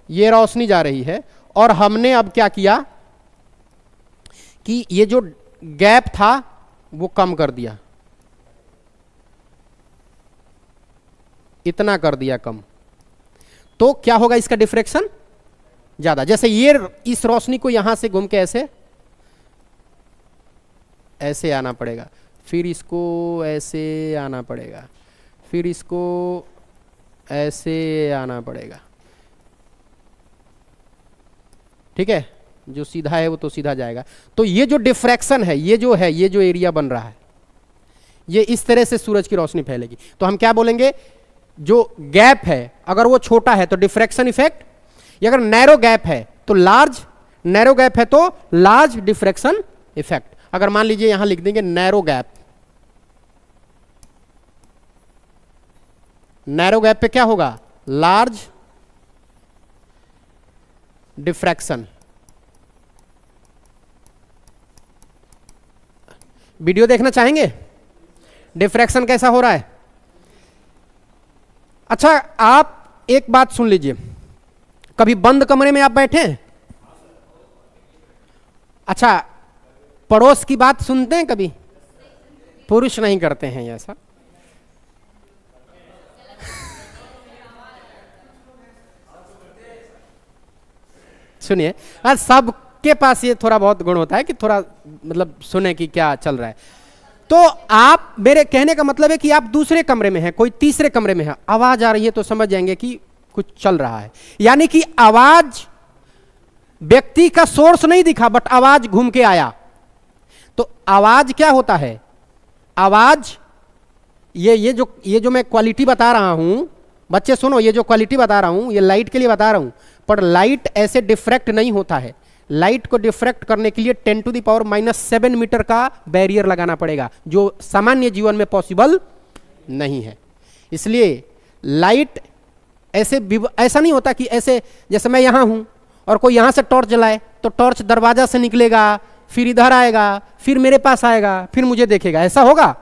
ये रोशनी जा रही है, और हमने अब क्या किया कि ये जो गैप था वो कम कर दिया, इतना कर दिया कम, तो क्या होगा, इसका डिफ्रैक्शन ज्यादा। जैसे ये इस रोशनी को यहां से घूम के ऐसे ऐसे आना पड़ेगा, फिर इसको ऐसे आना पड़ेगा, फिर इसको ऐसे आना पड़ेगा, ठीक है। जो सीधा है वो तो सीधा जाएगा। तो ये जो डिफ्रैक्शन है, ये जो है, ये जो एरिया बन रहा है, ये इस तरह से सूरज की रोशनी फैलेगी। तो हम क्या बोलेंगे, जो गैप है अगर वो छोटा है तो डिफ्रैक्शन इफेक्ट, या अगर नैरो गैप है तो लार्ज, नैरो गैप है तो लार्ज डिफ्रैक्शन इफेक्ट। अगर मान लीजिए यहां लिख देंगे नैरो गैप, नैरो गैप पे क्या होगा, लार्ज डिफ्रैक्शन। वीडियो देखना चाहेंगे डिफ्रैक्शन कैसा हो रहा है? अच्छा, आप एक बात सुन लीजिए, कभी बंद कमरे में आप बैठे हैं? अच्छा, पड़ोस की बात सुनते हैं कभी? पुरुष नहीं करते हैं ऐसा। सुनिए, आज सबके पास ये थोड़ा बहुत गुण होता है कि थोड़ा मतलब सुने कि क्या चल रहा है। तो आप, मेरे कहने का मतलब है कि आप दूसरे कमरे में हैं, कोई तीसरे कमरे में है, आवाज आ रही है तो समझ जाएंगे कि कुछ चल रहा है। यानी कि आवाज, व्यक्ति का सोर्स नहीं दिखा बट आवाज घूम के आया। तो आवाज क्या होता है, आवाज ये जो मैं क्वालिटी बता रहा हूं, बच्चे सुनो, ये जो क्वालिटी बता रहा हूं ये लाइट के लिए बता रहा हूं, पर लाइट ऐसे डिफ्रैक्ट नहीं होता है। लाइट को डिफ्रैक्ट करने के लिए 10⁻⁻7 मीटर का बैरियर लगाना पड़ेगा, जो सामान्य जीवन में पॉसिबल नहीं है। इसलिए लाइट ऐसा नहीं होता कि ऐसे, जैसे मैं यहां हूं और कोई यहां से टॉर्च जलाए तो टॉर्च दरवाजा से निकलेगा, फिर इधर आएगा, फिर मेरे पास आएगा, फिर मुझे देखेगा, ऐसा होगा?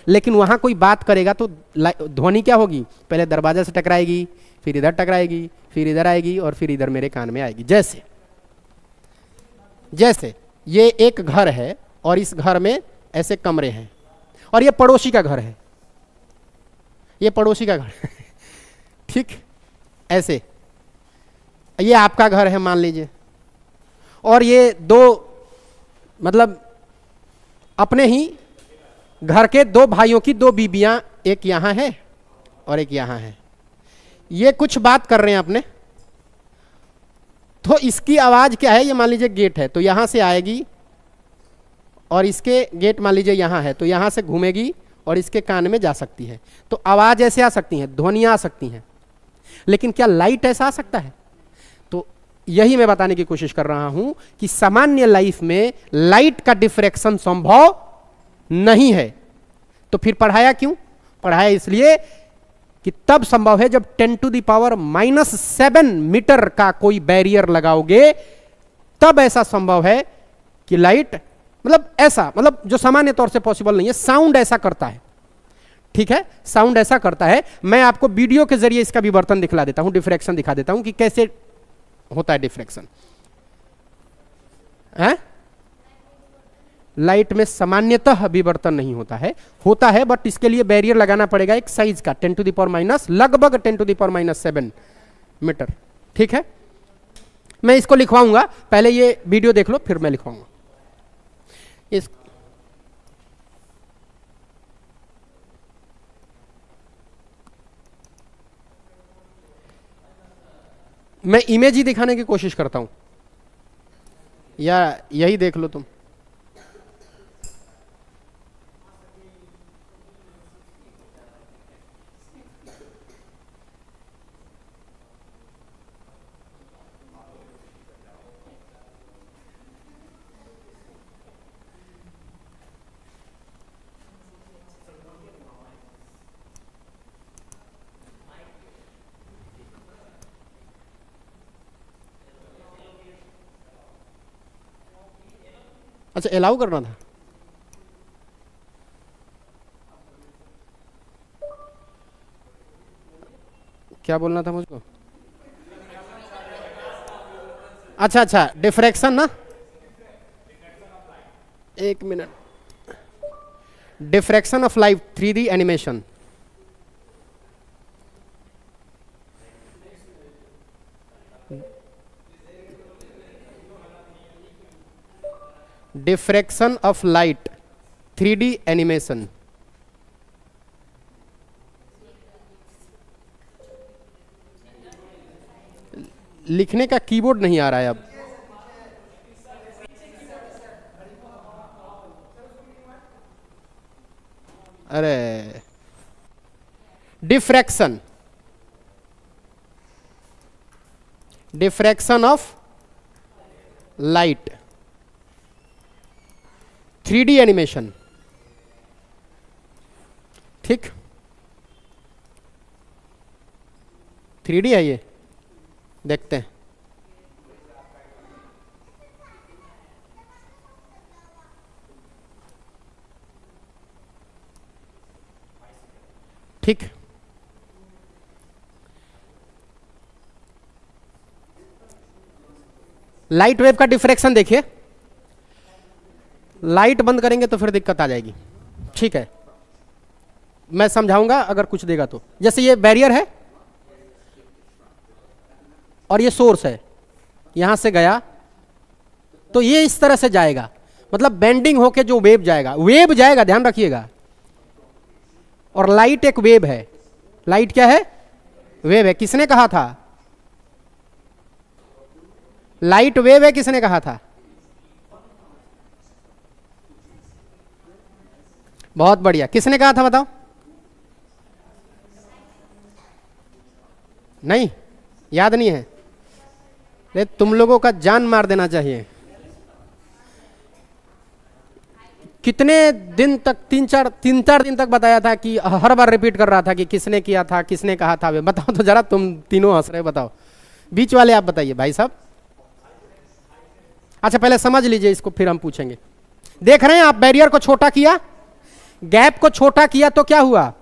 लेकिन वहां कोई बात करेगा तो ध्वनि क्या होगी, पहले दरवाजा से टकराएगी, फिर इधर टकराएगी, फिर इधर आएगी और फिर इधर मेरे कान में आएगी। जैसे ये एक घर है और इस घर में ऐसे कमरे हैं और ये पड़ोसी का घर है, ये पड़ोसी का घर है ठीक, ऐसे ये आपका घर है मान लीजिए, और ये दो मतलब अपने ही घर के दो भाइयों की दो बीबियां, एक यहां है और एक यहां है, ये कुछ बात कर रहे हैं अपने। तो इसकी आवाज क्या है, ये मान लीजिए गेट है तो यहां से आएगी और इसके गेट मान लीजिए यहां है तो यहां से घूमेगी और इसके कान में जा सकती है। तो आवाज ऐसे आ सकती है, ध्वनियां आ सकती हैं, लेकिन क्या लाइट ऐसा आ सकता है? तो यही मैं बताने की कोशिश कर रहा हूं कि सामान्य लाइफ में लाइट का डिफ्रैक्शन संभव नहीं है। तो फिर पढ़ाया क्यों? पढ़ाया इसलिए कि तब संभव है जब 10⁻⁻7 मीटर का कोई बैरियर लगाओगे, तब ऐसा संभव है कि लाइट, मतलब ऐसा, मतलब जो सामान्य तौर से पॉसिबल नहीं है। साउंड ऐसा करता है, ठीक है, साउंड ऐसा करता है। मैं आपको वीडियो के जरिए इसका विवर्तन दिखला देता हूं, डिफ्रैक्शन दिखा देता हूं कि कैसे होता है डिफ्रैक्शन। लाइट में सामान्यतः विवर्तन नहीं होता है बट इसके लिए बैरियर लगाना पड़ेगा एक साइज का, 10⁻⁻, लगभग 10⁻⁻7 मीटर, ठीक है। मैं इसको लिखवाऊंगा, पहले ये वीडियो देख लो फिर मैं लिखवाऊंगा। इस मैं इमेज ही दिखाने की कोशिश करता हूं, या यही देख लो तुम। अच्छा, अलाउ करना था। क्या बोलना था मुझको? अच्छा, डिफ्रैक्शन ना, एक minute. Diffraction of light 3D animation. Diffraction of light 3D animation. लिखने का कीबोर्ड नहीं आ रहा है अब। अरे diffraction, diffraction of light, 3D animation, ठीक, 3D है ये, देखते हैं। ठीक, लाइट वेव का डिफ्रैक्शन देखिए, लाइट बंद करेंगे तो फिर दिक्कत आ जाएगी। ठीक है, मैं समझाऊंगा अगर कुछ देगा तो। जैसे ये बैरियर है और ये सोर्स है, यहां से गया तो ये इस तरह से जाएगा, मतलब बेंडिंग होके जो वेव जाएगा, वेव जाएगा, ध्यान रखिएगा। और लाइट एक वेव है। लाइट क्या है? वेव है। किसने कहा था लाइट वेव है? किसने कहा था? बहुत बढ़िया। किसने कहा था बताओ? नहीं याद नहीं है? अरे तुम लोगों का जान मार देना चाहिए। कितने दिन तक, तीन चार दिन तक बताया था कि हर बार रिपीट कर रहा था कि किसने किया था, किसने कहा था। वे बताओ तो जरा, तुम तीनों हंस रहे, बताओ। बीच वाले आप बताइए भाई साहब। अच्छा पहले समझ लीजिए इसको, फिर हम पूछेंगे। देख रहे हैं आप, बैरियर को छोटा किया, गैप को छोटा किया तो क्या हुआ?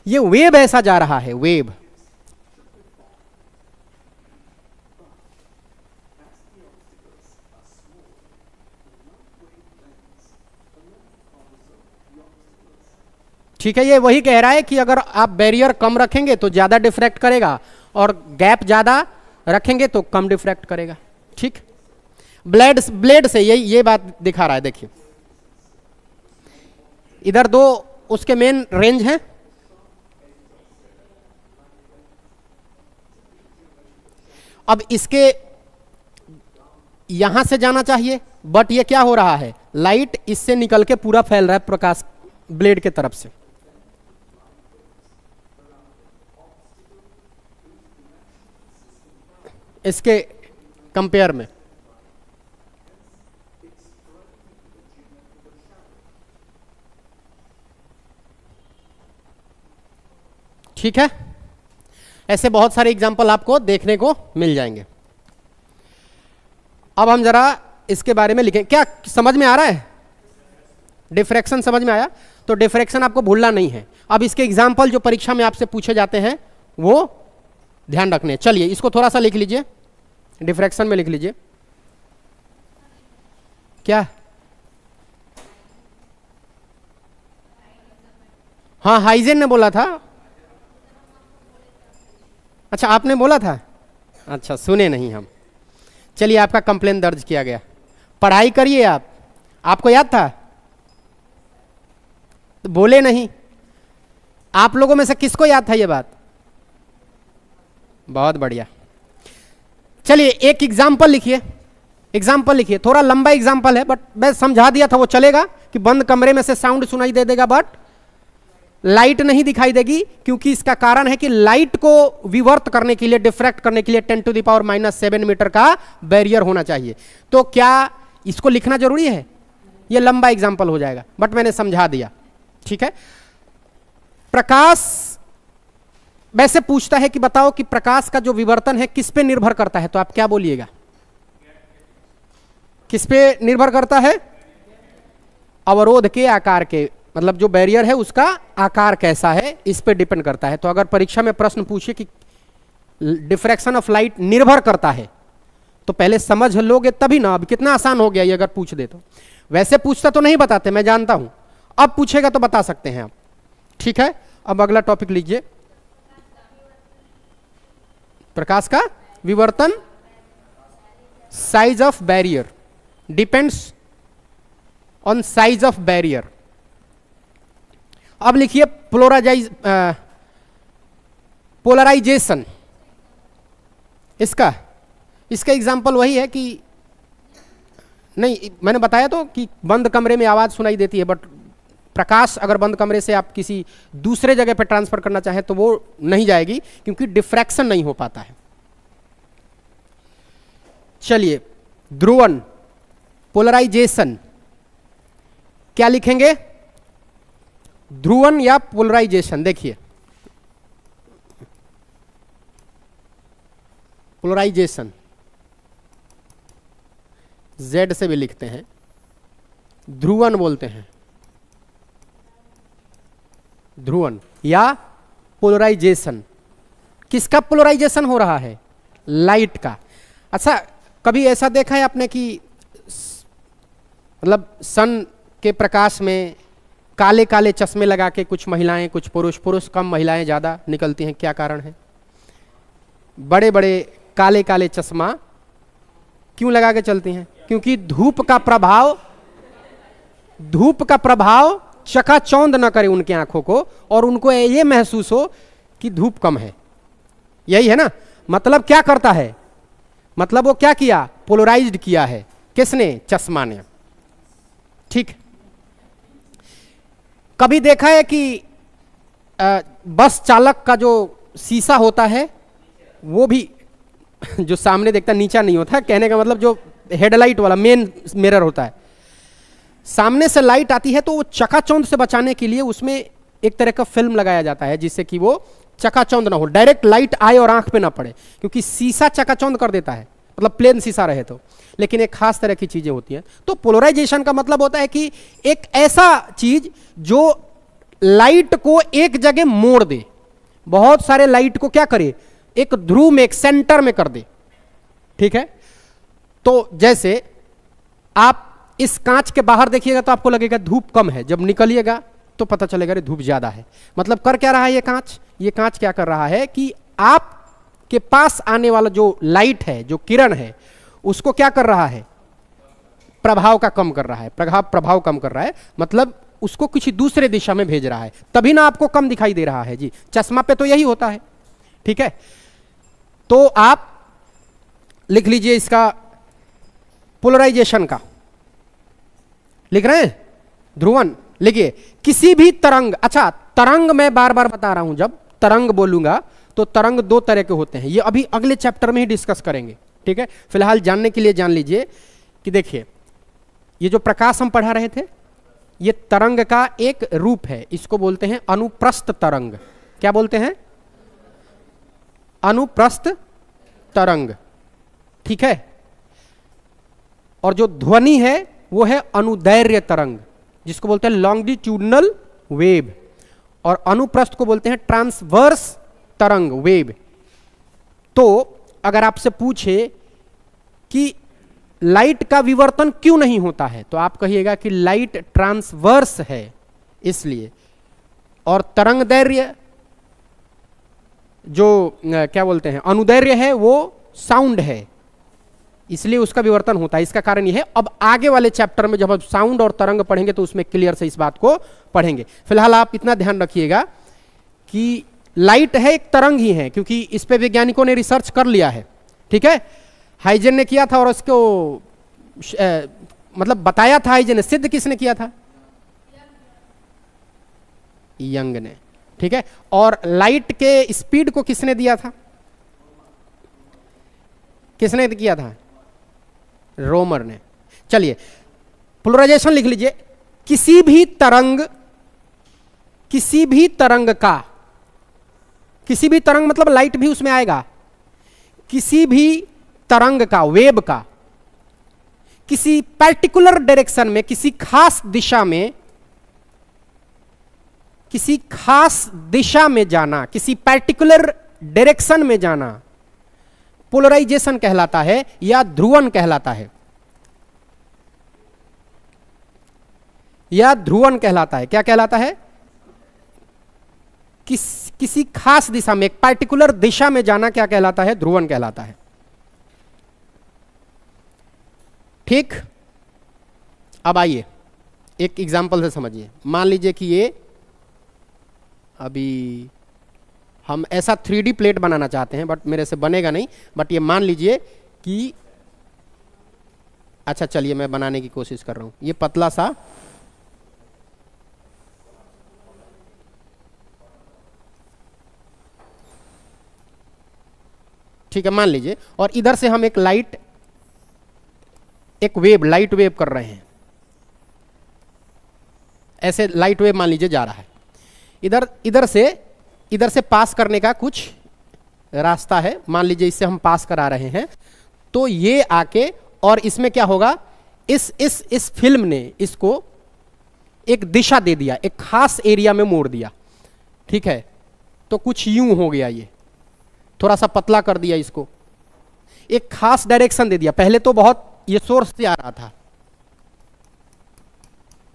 ये वेव ऐसा जा रहा है, वेव। ठीक है, ये वही कह रहा है कि अगर आप बैरियर कम रखेंगे तो ज्यादा डिफ्रैक्ट करेगा, और गैप ज्यादा रखेंगे तो कम डिफ्रैक्ट करेगा। ठीक, ब्लेड से ये बात दिखा रहा है। देखिए इधर दो उसके मेन रेंज हैं, अब इसके यहां से जाना चाहिए, बट ये क्या हो रहा है, लाइट इससे निकल के पूरा फैल रहा है प्रकाश ब्लेड के तरफ से। इसके कंपेयर में ठीक है, ऐसे बहुत सारे एग्जाम्पल आपको देखने को मिल जाएंगे। अब हम जरा इसके बारे में लिखें। क्या समझ में आ रहा है? डिफ्रैक्शन समझ में आया? तो डिफ्रैक्शन आपको भूलना नहीं है। अब इसके एग्जाम्पल जो परीक्षा में आपसे पूछे जाते हैं वो ध्यान रखने। चलिए इसको थोड़ा सा लिख लीजिए, डिफ्रैक्शन में लिख लीजिए। क्या? हाँ हाइजेन ने बोला था। अच्छा आपने बोला था? अच्छा सुने नहीं हम। चलिए आपका कंप्लेन दर्ज किया गया। पढ़ाई करिए आप, आपको याद था? तो बोले नहीं। आप लोगों में से किसको याद था ये बात? बहुत बढ़िया। चलिए एक एग्जाम्पल लिखिए, एग्जाम्पल लिखिए। थोड़ा लंबा एग्जाम्पल है बट मैं समझा दिया था, वो चलेगा कि बंद कमरे में से साउंड सुनाई दे देगा बट लाइट नहीं दिखाई देगी, क्योंकि इसका कारण है कि लाइट को विवर्त करने के लिए, डिफ्रैक्ट करने के लिए 10⁻⁷ मीटर का बैरियर होना चाहिए। तो क्या इसको लिखना जरूरी है? यह लंबा एग्जाम्पल हो जाएगा बट मैंने समझा दिया। ठीक है, प्रकाश वैसे पूछता है कि बताओ कि प्रकाश का जो विवर्तन है किस पे निर्भर करता है, तो आप क्या बोलिएगा? किस पे निर्भर करता है? अवरोध के आकार के, मतलब जो बैरियर है उसका आकार कैसा है, इस पे डिपेंड करता है। तो अगर परीक्षा में प्रश्न पूछे कि डिफ्रैक्शन ऑफ लाइट निर्भर करता है, तो पहले समझ लोगे तभी ना। अब कितना आसान हो गया ये अगर पूछ दे तो। वैसे पूछता तो नहीं बताते, मैं जानता हूं, अब पूछेगा तो बता सकते हैं आप। ठीक है, अब अगला टॉपिक लीजिए। प्रकाश का विवर्तन, size of barrier, depends on size of barrier. अब लिखिए पोलराइजेशन। इसका इसका एग्जाम्पल वही है कि नहीं, मैंने बताया तो कि बंद कमरे में आवाज़ सुनाई देती है, बट प्रकाश अगर बंद कमरे से आप किसी दूसरे जगह पर ट्रांसफर करना चाहें तो वो नहीं जाएगी, क्योंकि डिफ्रैक्शन नहीं हो पाता है। चलिए, ध्रुवन, पोलराइजेशन, क्या लिखेंगे? ध्रुवन या पोलराइजेशन। देखिए, पोलराइजेशन Z से भी लिखते हैं, ध्रुवन बोलते हैं, ध्रुवन या पोलराइजेशन। किसका पोलराइजेशन हो रहा है? लाइट का। अच्छा, कभी ऐसा देखा है आपने कि मतलब सन के प्रकाश में काले काले चश्मे लगा के कुछ महिलाएं, कुछ पुरुष कम, महिलाएं ज़्यादा निकलती हैं? क्या कारण है? बड़े बड़े काले काले चश्मा क्यों लगा के चलती हैं? क्योंकि धूप का प्रभाव चकाचौंध न करे उनकी आंखों को, और उनको ये महसूस हो कि धूप कम है। यही है ना मतलब? क्या करता है मतलब? वो क्या किया? पोलराइज्ड किया है। किसने? चश्मा ने। ठीक। कभी देखा है कि बस चालक का जो शीशा होता है वो भी जो सामने देखता नीचा नहीं होता, कहने का मतलब जो हेडलाइट वाला मेन मिरर होता है, सामने से लाइट आती है तो वो चकाचौंध से बचाने के लिए उसमें एक तरह का फिल्म लगाया जाता है जिससे कि वो चकाचौंध ना हो, डायरेक्ट लाइट आए और आंख पे ना पड़े, क्योंकि शीशा चकाचौंध कर देता है, मतलब प्लेन शीशा रहे तो। लेकिन एक खास तरह की चीजें होती हैं। तो पोलराइजेशन का मतलब होता है कि एक ऐसा चीज जो लाइट को एक जगह मोड़ दे, बहुत सारे लाइट को क्या करे? एक ध्रुव में, एक सेंटर में कर दे। ठीक है? तो जैसे आप इस कांच के बाहर देखिएगा तो आपको लगेगा धूप कम है, जब निकलिएगा तो पता चलेगा रे धूप ज्यादा है। मतलब कर क्या रहा है ये कांच? ये कांच क्या कर रहा है कि आप के पास आने वाला जो लाइट है, जो किरण है, उसको क्या कर रहा है? प्रभाव का कम कर रहा है, प्रभाव कम कर रहा है, मतलब उसको किसी दूसरे दिशा में भेज रहा है, तभी ना आपको कम दिखाई दे रहा है। जी, चश्मा पे तो यही होता है। ठीक है? तो आप लिख लीजिए इसका पोलराइजेशन का, लिख रहे हैं? ध्रुवन लिखिए। किसी भी तरंग, अच्छा तरंग मैं बार बार बता रहा हूं, जब तरंग बोलूंगा तो तरंग दो तरह के होते हैं, ये अभी अगले चैप्टर में ही डिस्कस करेंगे। ठीक है? फिलहाल जानने के लिए जान लीजिए कि देखिए, ये जो प्रकाश हम पढ़ा रहे थे, ये तरंग का एक रूप है, इसको बोलते हैं अनुप्रस्थ तरंग। क्या बोलते हैं? अनुप्रस्थ तरंग। ठीक है? और जो ध्वनि है वो है अनुदैर्घ्य तरंग, जिसको बोलते हैं लॉन्गिट्यूडनल वेव, और अनुप्रस्थ को बोलते हैं ट्रांसवर्स तरंग वेव। तो अगर आपसे पूछे कि लाइट का विवर्तन क्यों नहीं होता है, तो आप कहिएगा कि लाइट ट्रांसवर्स है इसलिए, और तरंग दैर्घ्य जो क्या बोलते हैं अनुदैर्घ्य है वो साउंड है, इसलिए उसका विवर्तन होता है। इसका कारण यह है। अब आगे वाले चैप्टर में जब हम साउंड और तरंग पढ़ेंगे तो उसमें क्लियर से इस बात को पढ़ेंगे। फिलहाल आप इतना ध्यान रखिएगा कि लाइट है एक तरंग ही है, क्योंकि इस पे वैज्ञानिकों ने रिसर्च कर लिया है। ठीक है? हाइजन ने किया था और उसको मतलब बताया था हाइजन ने। सिद्ध किसने किया था? यंग ने। ठीक है? और लाइट के स्पीड को किसने दिया था? किसने किया था? रोमर ने। चलिए, पोलराइजेशन लिख लीजिए। किसी भी तरंग का, किसी भी तरंग मतलब लाइट भी उसमें आएगा, किसी भी तरंग का, वेव का, किसी पर्टिकुलर डायरेक्शन में, किसी खास दिशा में, किसी खास दिशा में जाना, किसी पर्टिकुलर डायरेक्शन में जाना पोलराइजेशन कहलाता है या ध्रुवन कहलाता है, या ध्रुवन कहलाता है। क्या कहलाता है? किसी खास दिशा में, एक पर्टिकुलर दिशा में जाना क्या कहलाता है? ध्रुवन कहलाता है। ठीक? अब आइए एक एग्जाम्पल से समझिए। मान लीजिए कि ये अभी हम ऐसा 3D प्लेट बनाना चाहते हैं, बट मेरे से बनेगा नहीं। बट ये मान लीजिए कि अच्छा चलिए मैं बनाने की कोशिश कर रहा हूं। ये पतला सा ठीक है मान लीजिए, और इधर से हम एक लाइट वेव कर रहे हैं। ऐसे लाइट वेव मान लीजिए जा रहा है, इधर से पास करने का कुछ रास्ता है, मान लीजिए इससे हम पास करा रहे हैं। तो ये आके और इसमें क्या होगा, इस फिल्म ने इसको एक दिशा दे दिया, एक खास एरिया में मोड़ दिया। ठीक है, तो कुछ यूं हो गया, ये थोड़ा सा पतला कर दिया, इसको एक खास डायरेक्शन दे दिया। पहले तो बहुत ये सोर्स से आ रहा था।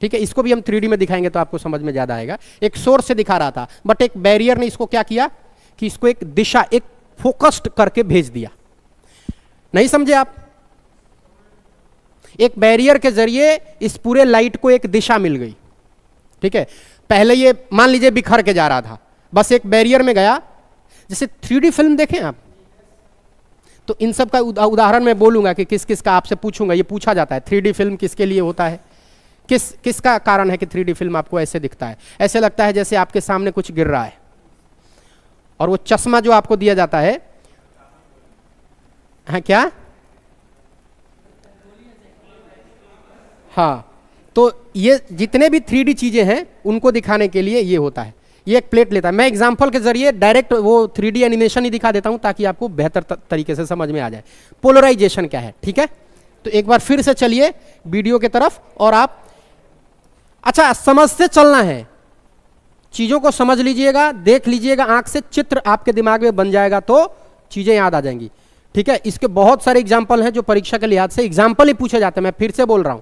ठीक है, इसको भी हम 3D में दिखाएंगे तो आपको समझ में ज्यादा आएगा। एक सोर्स से दिखा रहा था, बट एक बैरियर ने इसको क्या किया कि इसको एक दिशा, एक फोकस्ड करके भेज दिया। नहीं समझे आप? एक बैरियर के जरिए इस पूरे लाइट को एक दिशा मिल गई। ठीक है, पहले ये मान लीजिए बिखर के जा रहा था, बस एक बैरियर में गया। जैसे 3D फिल्म देखें आप, तो इन सब का उदाहरण मैं बोलूंगा कि किस किस का आपसे पूछूंगा। ये पूछा जाता है 3D फिल्म किसके लिए होता है, किसका कारण है कि 3D फिल्म आपको ऐसे दिखता है। ऐसे लगता है जैसे आपके सामने कुछ गिर रहा है, और वो चश्मा जो आपको दिया जाता है क्या, हाँ, तो ये जितने भी 3D चीजें हैं उनको दिखाने के लिए ये होता है। ये एक प्लेट लेता है। मैं एग्जांपल के जरिए डायरेक्ट वो 3D एनिमेशन ही दिखा देता हूं ताकि आपको बेहतर तरीके से समझ में आ जाए पोलराइजेशन क्या है। ठीक है, तो एक बार फिर से चलिए वीडियो की तरफ, और आप अच्छा समझते चलना है, चीजों को समझ लीजिएगा, देख लीजिएगा आंख से, चित्र आपके दिमाग में बन जाएगा तो चीजें याद आ जाएंगी। ठीक है, इसके बहुत सारे एग्जाम्पल हैं जो परीक्षा के लिहाज से एग्जाम्पल ही पूछे जाते हैं। मैं फिर से बोल रहा हूं,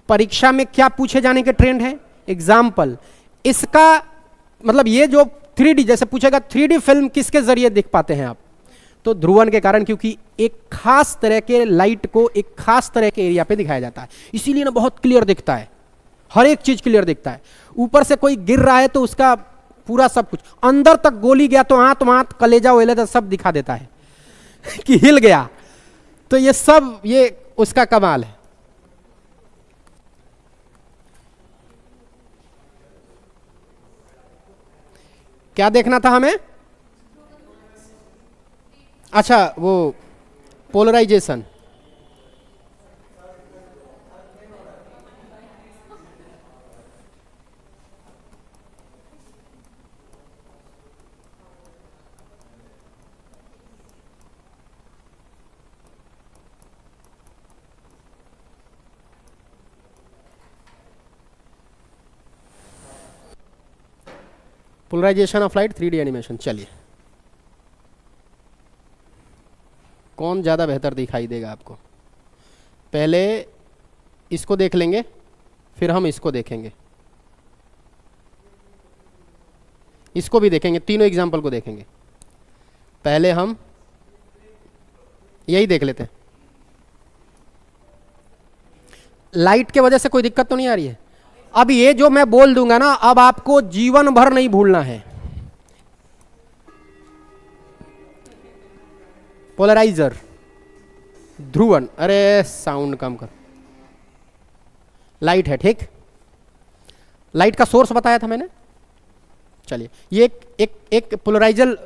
परीक्षा में क्या पूछे जाने के ट्रेंड है, एग्जाम्पल। इसका मतलब ये जो 3D जैसे पूछेगा 3D फिल्म किसके जरिए देख पाते हैं आप, तो ध्रुवन के कारण, क्योंकि एक खास तरह के लाइट को एक खास तरह के एरिया पे दिखाया जाता है, इसीलिए ना बहुत क्लियर दिखता है, हर एक चीज क्लियर दिखता है। ऊपर से कोई गिर रहा है तो उसका पूरा सब कुछ, अंदर तक गोली गया तो हाथ कलेजा वेलेजा सब दिखा देता है कि हिल गया। तो ये सब ये उसका कमाल है। क्या देखना था हमें? अच्छा, वो polarisation. Polarisation of light 3D animation. चलिए, कौन ज़्यादा बेहतर दिखाई देगा आपको? पहले इसको देख लेंगे, फिर हम इसको देखेंगे, इसको भी देखेंगे, तीनों एग्जाम्पल को देखेंगे। पहले हम यही देख लेते हैं। लाइट के वजह से कोई दिक्कत तो नहीं आ रही है? अब ये जो मैं बोल दूंगा ना, अब आपको जीवन भर नहीं भूलना है। पोलराइजर, ध्रुवन, अरे साउंड कम कर, लाइट है। ठीक, लाइट का सोर्स बताया था मैंने। चलिए, ये एक पोलराइजर,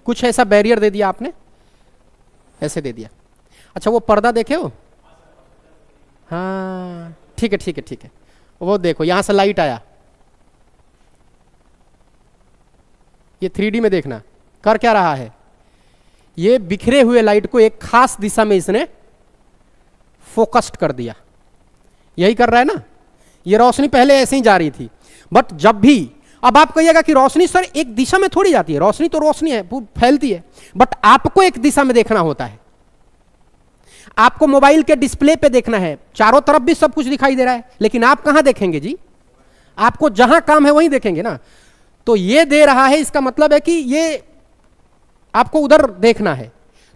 कुछ ऐसा बैरियर दे दिया आपने, ऐसे दे दिया। अच्छा, वो पर्दा देखे हो? हाँ, ठीक है ठीक है ठीक है, वो देखो यहां से लाइट आया। ये 3D में देखना कर क्या रहा है, ये बिखरे हुए लाइट को एक खास दिशा में इसने फोकस्ड कर दिया। यही कर रहा है ना। ये रोशनी पहले ऐसे ही जा रही थी, बट जब भी, अब आप कहिएगा कि रोशनी सर एक दिशा में थोड़ी जाती है, रोशनी तो रोशनी है, फैलती है, बट आपको एक दिशा में देखना होता है। आपको मोबाइल के डिस्प्ले पे देखना है, चारों तरफ भी सब कुछ दिखाई दे रहा है, लेकिन आप कहां देखेंगे जी? आपको जहां काम है वहीं देखेंगे ना। तो ये दे रहा है, इसका मतलब है कि ये आपको उधर देखना है,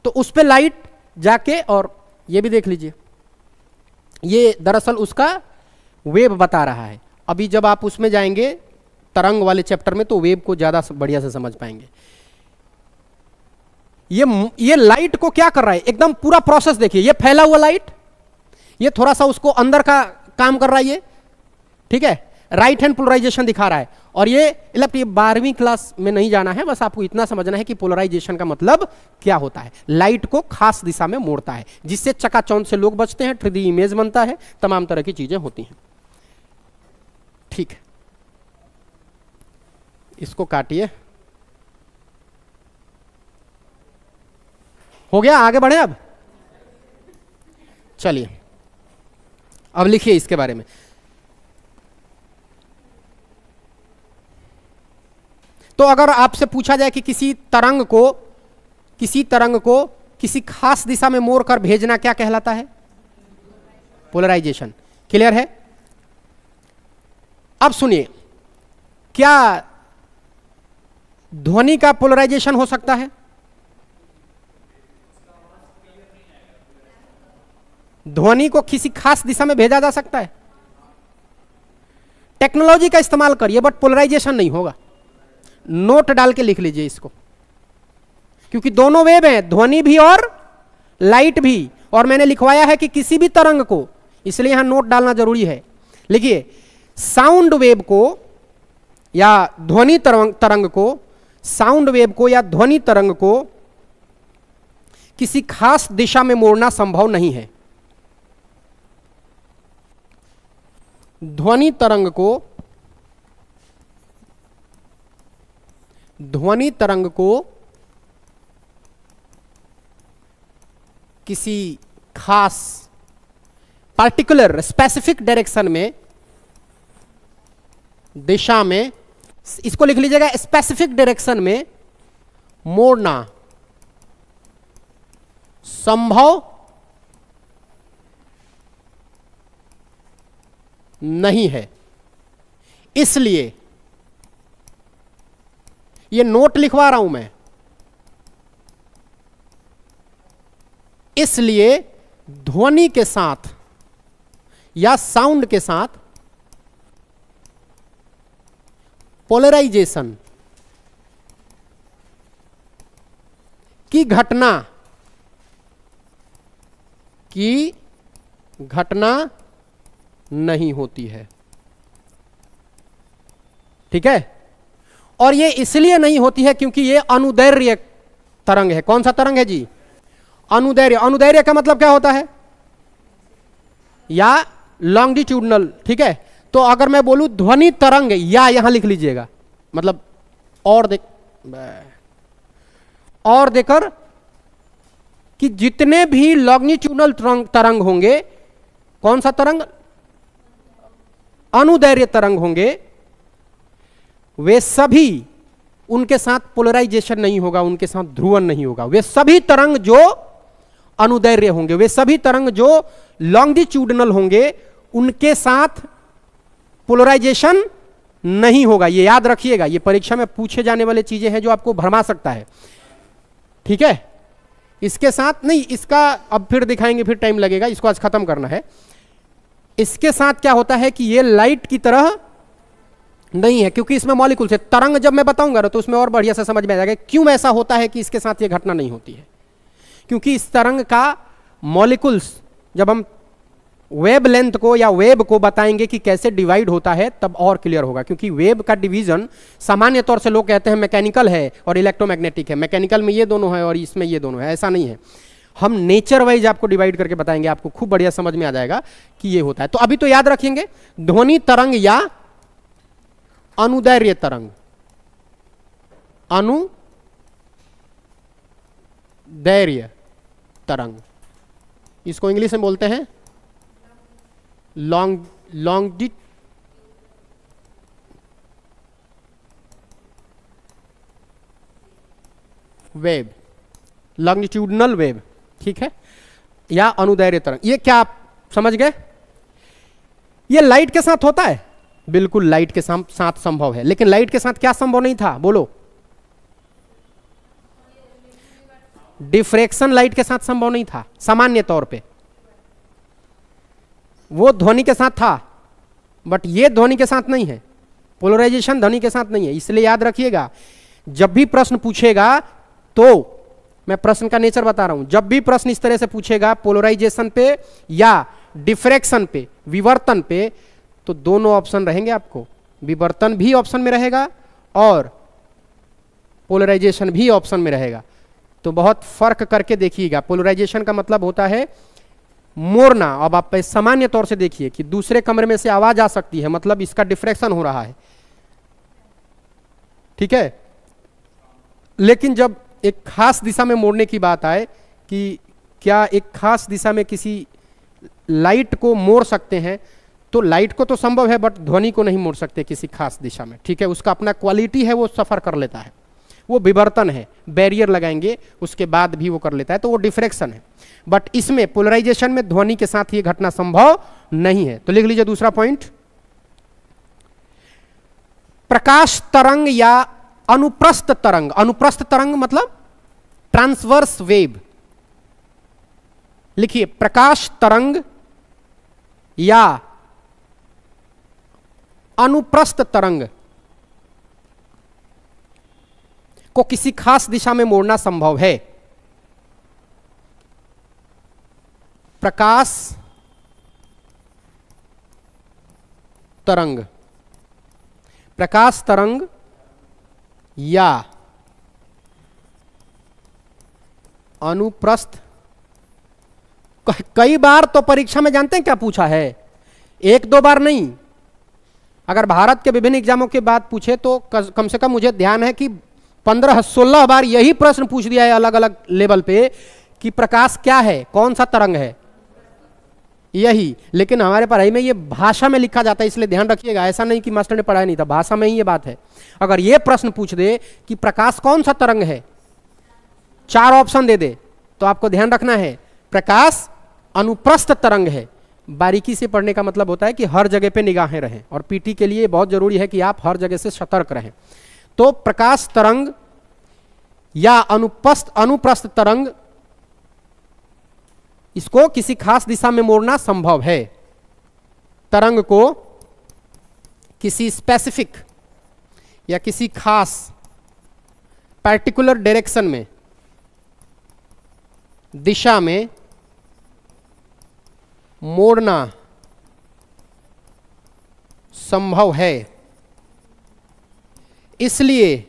तो उस पे लाइट जाके, और ये भी देख लीजिए, ये दरअसल उसका वेव बता रहा है। अभी जब आप उसमें जाएंगे तरंग वाले चैप्टर में तो वेव को ज्यादा बढ़िया से समझ पाएंगे। ये लाइट को क्या कर रहा है, एकदम पूरा प्रोसेस देखिए। ये फैला हुआ लाइट, ये थोड़ा सा उसको अंदर का काम कर रहा है, ये ठीक है, राइट हैंड पोलराइजेशन दिखा रहा है। और ये 12वीं क्लास में नहीं जाना है, बस आपको इतना समझना है कि पोलराइजेशन का मतलब क्या होता है। लाइट को खास दिशा में मोड़ता है, जिससे चकाचौंध से लोग बचते हैं, 3D इमेज बनता है, तमाम तरह की चीजें होती हैं। ठीक है, इसको काटिए, हो गया, आगे बढ़े। अब चलिए, अब लिखिए इसके बारे में। तो अगर आपसे पूछा जाए कि किसी तरंग को किसी खास दिशा में मोड़कर भेजना क्या कहलाता है? पोलराइजेशन। क्लियर है? अब सुनिए, क्या ध्वनि का पोलराइजेशन हो सकता है? ध्वनि को किसी खास दिशा में भेजा जा सकता है? टेक्नोलॉजी का इस्तेमाल करिए, बट पोलराइजेशन नहीं होगा। नोट डाल के लिख लीजिए इसको, क्योंकि दोनों वेव हैं, ध्वनि भी और लाइट भी। और मैंने लिखवाया है कि किसी भी तरंग को, इसलिए यहां नोट डालना जरूरी है। लिखिए, साउंड वेव को या ध्वनि तरंग को, साउंड वेव को या ध्वनि तरंग को किसी खास दिशा में मोड़ना संभव नहीं है। ध्वनि तरंग को किसी खास पार्टिकुलर स्पेसिफिक डायरेक्शन में, दिशा में, इसको लिख लीजिएगा, स्पेसिफिक डायरेक्शन में मोड़ना संभव नहीं है। इसलिए ये नोट लिखवा रहा हूं मैं, इसलिए ध्वनि के साथ या साउंड के साथ पोलराइजेशन की घटना नहीं होती है। ठीक है? और ये इसलिए नहीं होती है क्योंकि ये अनुदैर्घ्य तरंग है। कौन सा तरंग है जी? अनुदैर्घ्य। अनुदैर्घ्य का मतलब क्या होता है? या लॉन्गिट्यूडनल। ठीक है? तो अगर मैं बोलूं ध्वनि तरंग, या यहां लिख लीजिएगा, मतलब और देकर कि जितने भी लॉन्गिट्यूडनल तरंग होंगे, कौन सा तरंग? अनुदैर्घ्य तरंग होंगे, वे सभी, उनके साथ पोलराइजेशन नहीं होगा, उनके साथ ध्रुवन नहीं होगा। वे सभी तरंग जो अनुदैर्घ्य होंगे, वे सभी तरंग जो लॉन्गिट्यूडनल होंगे, उनके साथ पोलराइजेशन नहीं होगा। ये याद रखिएगा, ये परीक्षा में पूछे जाने वाले चीजें हैं जो आपको भरमा सकता है। ठीक है? इसके साथ नहीं, इसका अब फिर दिखाएंगे, फिर टाइम लगेगा, इसको आज खत्म करना है। इसके साथ क्या होता है कि ये लाइट की तरह नहीं है, क्योंकि इसमें मॉलिक्यूल्स है। तरंग जब मैं बताऊंगा तो उसमें और बढ़िया से समझ में आ जाएगा क्यों ऐसा होता है कि इसके साथ ये घटना नहीं होती है। क्योंकि इस तरंग का मॉलिक्यूल्स, जब हम वेब लेंथ को या वेब को बताएंगे कि कैसे डिवाइड होता है, तब और क्लियर होगा। क्योंकि वेब का डिवीजन सामान्य तौर से लोग कहते हैं मैकेनिकल है और इलेक्ट्रोमैग्नेटिक है, मैकेनिकल में ये दोनों है और इसमें ये दोनों है। ऐसा नहीं है, हम नेचर वाइज आपको डिवाइड करके बताएंगे, आपको खूब बढ़िया समझ में आ जाएगा कि ये होता है। तो अभी तो याद रखेंगे, ध्वनि तरंग या अनुदैर्घ्य तरंग, अनुदैर्घ्य तरंग, इसको इंग्लिश में बोलते हैं वेव, लॉन्गिट्यूडनल वेव। ठीक है? या अनुदैर्घ्य तरंग। ये क्या आप समझ गए? ये लाइट के साथ होता है, बिल्कुल लाइट के साथ संभव है। लेकिन लाइट के साथ क्या संभव नहीं था? बोलो। डिफ्रैक्शन लाइट के साथ संभव नहीं था सामान्य तौर पे। वो ध्वनि के साथ था, बट ये ध्वनि के साथ नहीं है। पोलराइजेशन ध्वनि के साथ नहीं है। इसलिए याद रखिएगा, जब भी प्रश्न पूछेगा, तो मैं प्रश्न का नेचर बता रहा हूं, जब भी प्रश्न इस तरह से पूछेगा पोलराइजेशन पे या डिफ्रैक्शन पे, विवर्तन पे, तो दोनों ऑप्शन रहेंगे आपको। विवर्तन भी ऑप्शन में रहेगा और पोलराइजेशन भी ऑप्शन में रहेगा। तो बहुत फर्क करके देखिएगा। पोलराइजेशन का मतलब होता है मोड़ना। अब आप सामान्य तौर से देखिए कि दूसरे कमरे में से आवाज आ सकती है, मतलब इसका डिफ्रैक्शन हो रहा है, ठीक है। लेकिन जब एक खास दिशा में मोड़ने की बात आए कि क्या एक खास दिशा में किसी लाइट को मोड़ सकते हैं, तो लाइट को तो संभव है, बट ध्वनि को नहीं मोड़ सकते किसी खास दिशा में, ठीक है। उसका अपना क्वालिटी है, वो सफर कर लेता है, वो विवर्तन है, बैरियर लगाएंगे उसके बाद भी वो कर लेता है, तो वो डिफ्रैक्शन है। बट इसमें पोलराइजेशन में ध्वनि के साथ ये घटना संभव नहीं है। तो लिख लीजिए दूसरा पॉइंट, प्रकाश तरंग या अनुप्रस्थ तरंग। अनुप्रस्थ तरंग मतलब ट्रांसवर्स वेव। लिखिए, प्रकाश तरंग या अनुप्रस्थ तरंग को किसी खास दिशा में मोड़ना संभव है। प्रकाश तरंग, प्रकाश तरंग या अनुप्रस्थ। कई बार तो परीक्षा में जानते हैं क्या पूछा है, एक दो बार नहीं। अगर भारत के विभिन्न एग्जामों के बाद पूछे तो कम से कम मुझे ध्यान है कि 15-16 बार यही प्रश्न पूछ दिया है अलग अलग लेवल पे कि प्रकाश क्या है, कौन सा तरंग है, यही। लेकिन हमारे पढ़ाई में ये भाषा में लिखा जाता है, इसलिए ध्यान रखिएगा। ऐसा नहीं कि मास्टर ने पढ़ाया नहीं था, भाषा में ही ये बात है। अगर ये प्रश्न पूछ दे कि प्रकाश कौन सा तरंग है, 4 ऑप्शन दे दे, तो आपको ध्यान रखना है प्रकाश अनुप्रस्थ तरंग है। बारीकी से पढ़ने का मतलब होता है कि हर जगह पे निगाहें रहें, और पीटी के लिए बहुत जरूरी है कि आप हर जगह से सतर्क रहें। तो प्रकाश तरंग या अनुप्रस्थ तरंग, इसको किसी खास दिशा में मोड़ना संभव है। तरंग को किसी स्पेसिफिक या किसी खास पर्टिकुलर डायरेक्शन में, दिशा में मोड़ना संभव है। इसलिए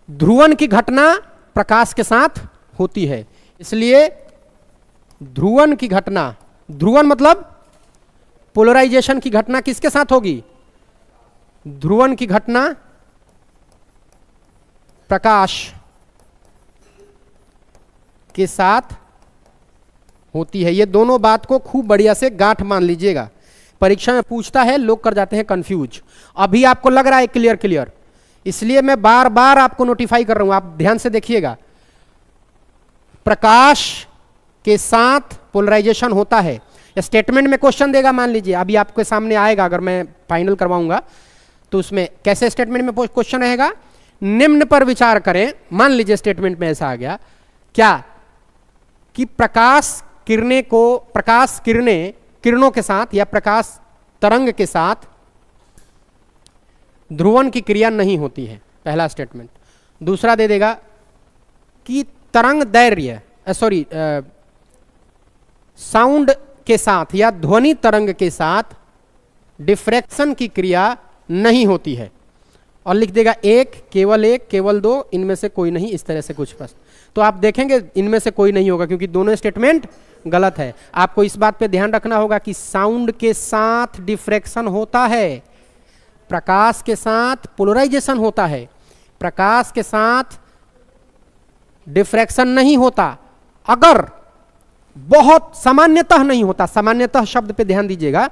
ध्रुवन की घटना प्रकाश के साथ होती है। इसलिए ध्रुवन की घटना, ध्रुवन मतलब पोलराइजेशन की घटना किसके साथ होगी, ध्रुवन की घटना प्रकाश के साथ होती है। ये दोनों बात को खूब बढ़िया से गांठ मान लीजिएगा। परीक्षा में पूछता है, लोग कर जाते हैं कंफ्यूज। अभी आपको लग रहा है क्लियर, इसलिए मैं बार बार आपको नोटिफाई कर रहा हूं, आप ध्यान से देखिएगा। प्रकाश के साथ पोलराइजेशन होता है। स्टेटमेंट में क्वेश्चन देगा, मान लीजिए अभी आपके सामने आएगा, अगर मैं फाइनल करवाऊंगा तो उसमें कैसे स्टेटमेंट में क्वेश्चन रहेगा, निम्न पर विचार करें। मान लीजिए स्टेटमेंट में ऐसा आ गया क्या कि प्रकाश किरणों के साथ या प्रकाश तरंग के साथ ध्रुवन की क्रिया नहीं होती है, पहला स्टेटमेंट। दूसरा दे देगा कि तरंग दैर्घ्य साउंड के साथ या ध्वनि तरंग के साथ डिफ्रैक्शन की क्रिया नहीं होती है, और लिख देगा एक, केवल दो, इनमें से कोई नहीं, इस तरह से कुछ प्रश्न। तो आप देखेंगे इनमें से कोई नहीं होगा, क्योंकि दोनों स्टेटमेंट गलत है। आपको इस बात पे ध्यान रखना होगा कि साउंड के साथ डिफ्रैक्शन होता है, प्रकाश के साथ पोलराइजेशन होता है, प्रकाश के साथ डिफ्रैक्शन नहीं होता। अगर बहुत सामान्यतः नहीं होता, सामान्यतः शब्द पे ध्यान दीजिएगा,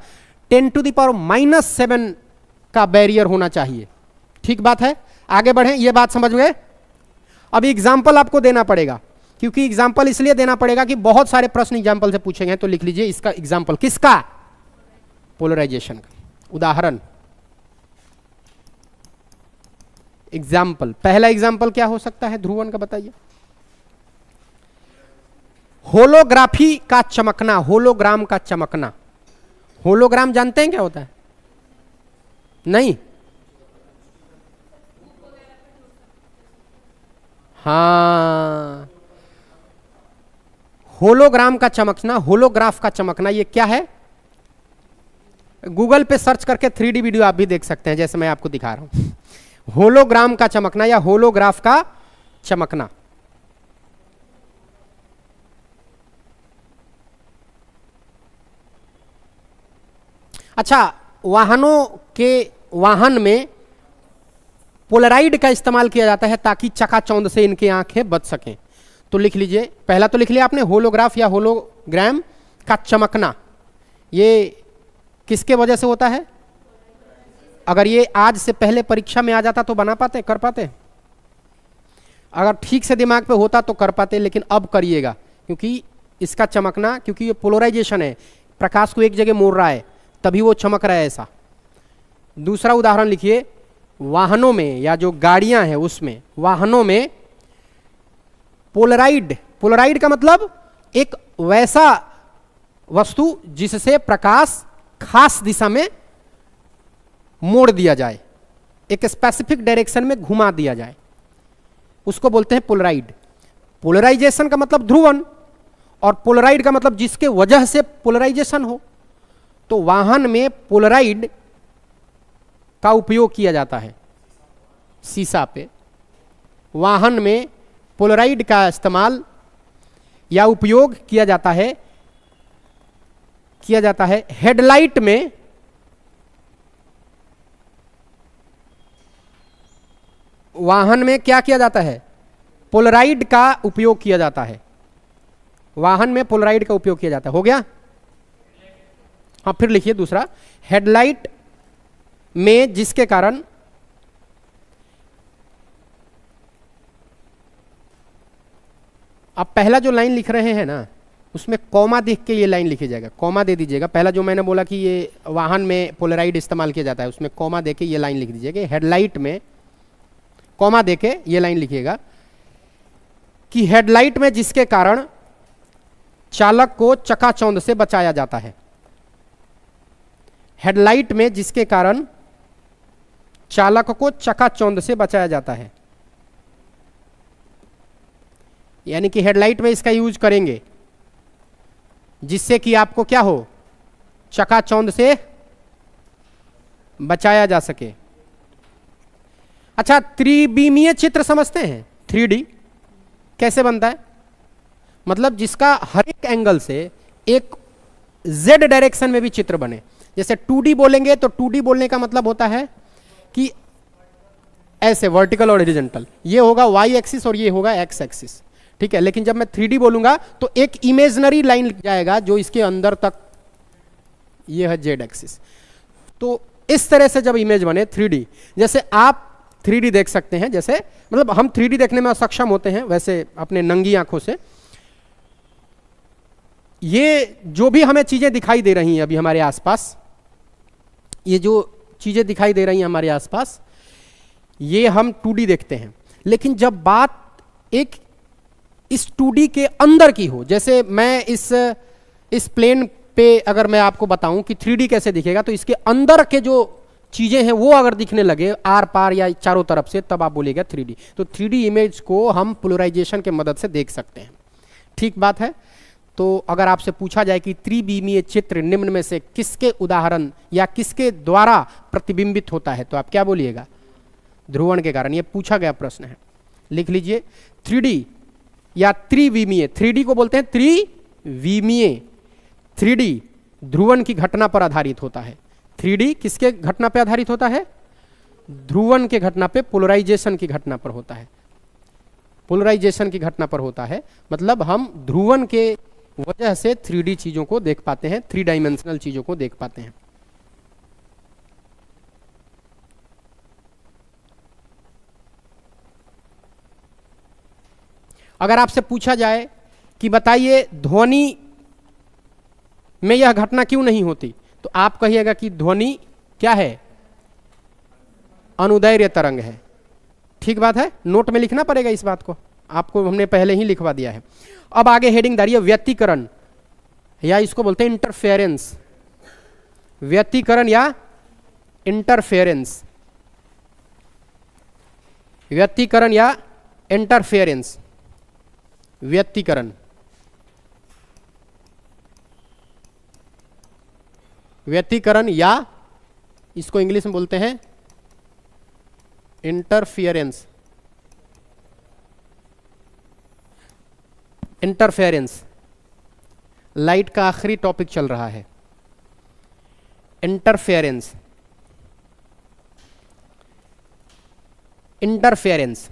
10⁻⁻7 का बैरियर होना चाहिए। ठीक बात है, आगे बढ़ें, ये बात समझ गए। अभी एग्जाम्पल आपको देना पड़ेगा, क्योंकि एग्जाम्पल इसलिए देना पड़ेगा कि बहुत सारे प्रश्न एग्जाम्पल से पूछे गए। तो लिख लीजिए इसका एग्जाम्पल, किसका, पोलराइजेशन का उदाहरण। एग्जाम्पल, पहला एग्जाम्पल क्या हो सकता है ध्रुवन का, बताइए। होलोग्राफी का चमकना, होलोग्राम का चमकना। होलोग्राम जानते हैं क्या होता है, नहीं, हाँ, होलोग्राम का चमकना, होलोग्राफ का चमकना, ये क्या है? गूगल पे सर्च करके 3D वीडियो आप भी देख सकते हैं, जैसे मैं आपको दिखा रहा हूं। होलोग्राम का चमकना या होलोग्राफ का चमकना। अच्छा, वाहन में पोलराइड का इस्तेमाल किया जाता है ताकि चकाचौंध से इनकी आंखें बच सकें। तो लिख लीजिए, पहला तो लिख लिया आपने, होलोग्राफ या होलोग्राम का चमकना, ये किसके वजह से होता है? अगर ये आज से पहले परीक्षा में आ जाता तो बना पाते, कर पाते? अगर ठीक से दिमाग पे होता तो कर पाते, लेकिन अब करिएगा, क्योंकि इसका चमकना, क्योंकि ये पोलराइजेशन है, प्रकाश को एक जगह मोड़ रहा है, तभी वो चमक रहा है ऐसा। दूसरा उदाहरण लिखिए, वाहनों में या जो गाड़ियां हैं उसमें, वाहनों में पोलराइड, पोलराइड का मतलब एक वैसा वस्तु जिससे प्रकाश खास दिशा में मोड़ दिया जाए, एक स्पेसिफिक डायरेक्शन में घुमा दिया जाए, उसको बोलते हैं पोलराइड। पोलराइजेशन का मतलब ध्रुवण, और पोलराइड का मतलब जिसके वजह से पोलराइजेशन हो। तो वाहन में पोलराइड का उपयोग किया जाता है, शीशा पे वाहन में पोलराइड का इस्तेमाल या उपयोग किया जाता है हेडलाइट में, वाहन में क्या किया जाता है? पोलराइड का उपयोग किया जाता है, वाहन में पोलराइड का उपयोग किया जाता है। हो गया? हाँ, फिर लिखिए दूसरा, हेडलाइट में जिसके कारण आप पहला जो लाइन लिख रहे हैं ना, उसमें कॉमा देख के ये लाइन लिखी जाएगा, कॉमा दे दीजिएगा। पहला जो मैंने बोला कि ये वाहन में पोलराइड इस्तेमाल किया जाता है, उसमें कॉमा दे के ये लाइन लिख दीजिएगा। हेडलाइट में कॉमा दे के ये लाइन लिखिएगा कि हेडलाइट में जिसके कारण चालक को चकाचौंध से बचाया जाता है। हेडलाइट में जिसके कारण चालक को चकाचौंध से बचाया जाता है, यानी कि हेडलाइट में इसका यूज करेंगे जिससे कि आपको क्या हो, चकाचौंध से बचाया जा सके। अच्छा, त्रिविमीय चित्र समझते हैं? 3D कैसे बनता है? मतलब जिसका हर एक एंगल से एक Z डायरेक्शन में भी चित्र बने। जैसे 2D बोलेंगे तो 2D बोलने का मतलब होता है कि ऐसे वर्टिकल और हॉरिजॉन्टल, ये होगा y एक्सिस और ये होगा x एक्सिस, ठीक है। लेकिन जब मैं 3D बोलूंगा तो एक इमेजिनरी लाइन जाएगा जो इसके अंदर तक, ये है z एक्सिस। तो इस तरह से जब इमेज बने 3D, जैसे आप 3D देख सकते हैं, जैसे मतलब हम 3D देखने में सक्षम होते हैं वैसे अपने नंगी आंखों से, ये जो भी हमें चीजें दिखाई दे रही हैं अभी हमारे आसपास, ये जो चीजें दिखाई दे रही हैं हमारे आसपास, ये हम 2D देखते हैं। लेकिन जब बात एक इस 2D के अंदर की हो, जैसे मैं इस प्लेन पे अगर मैं आपको बताऊं कि 3D कैसे दिखेगा, तो इसके अंदर के जो चीजें हैं वो अगर दिखने लगे आर पार या चारों तरफ से, तब आप बोलिएगा 3D। तो 3D इमेज को हम पोलराइजेशन के मदद से देख सकते हैं, ठीक बात है। तो अगर आपसे पूछा जाए कि त्रिविमीय चित्र निम्न में से किसके उदाहरण या किसके द्वारा प्रतिबिंबित होता है, तो आप क्या बोलिएगा? ध्रुवण के कारण। ये पूछा गया प्रश्न है, लिख लीजिए। 3D या त्रिविमीय, 3D को बोलते हैं त्रिविमीय। 3D ध्रुवण की घटना पर आधारित होता है। 3D किसके घटना पर आधारित होता है? ध्रुवण के घटना पे, पोलराइजेशन की घटना पर होता है। पोलराइजेशन की घटना पर होता है, मतलब हम ध्रुवण के वजह से 3D चीजों को देख पाते हैं, 3 डायमेंशनल चीजों को देख पाते हैं। अगर आपसे पूछा जाए कि बताइए ध्वनि में यह घटना क्यों नहीं होती, तो आप कहिएगा कि ध्वनि क्या है? अनुदैर्घ्य तरंग है, ठीक बात है। नोट में लिखना पड़ेगा इस बात को, आपको हमने पहले ही लिखवा दिया है। अब आगे हेडिंग दारिए व्यतिकरण, या इसको बोलते हैं इंटरफेरेंस। व्यतिकरण या इंटरफेरेंस, व्यतिकरण या इंटरफेरेंस, व्यतिकरण, व्यतिकरण या इसको इंग्लिश में बोलते हैं इंटरफियरेंस, इंटरफेरेंस। लाइट का आखिरी टॉपिक चल रहा है, इंटरफेरेंस, इंटरफेरेंस।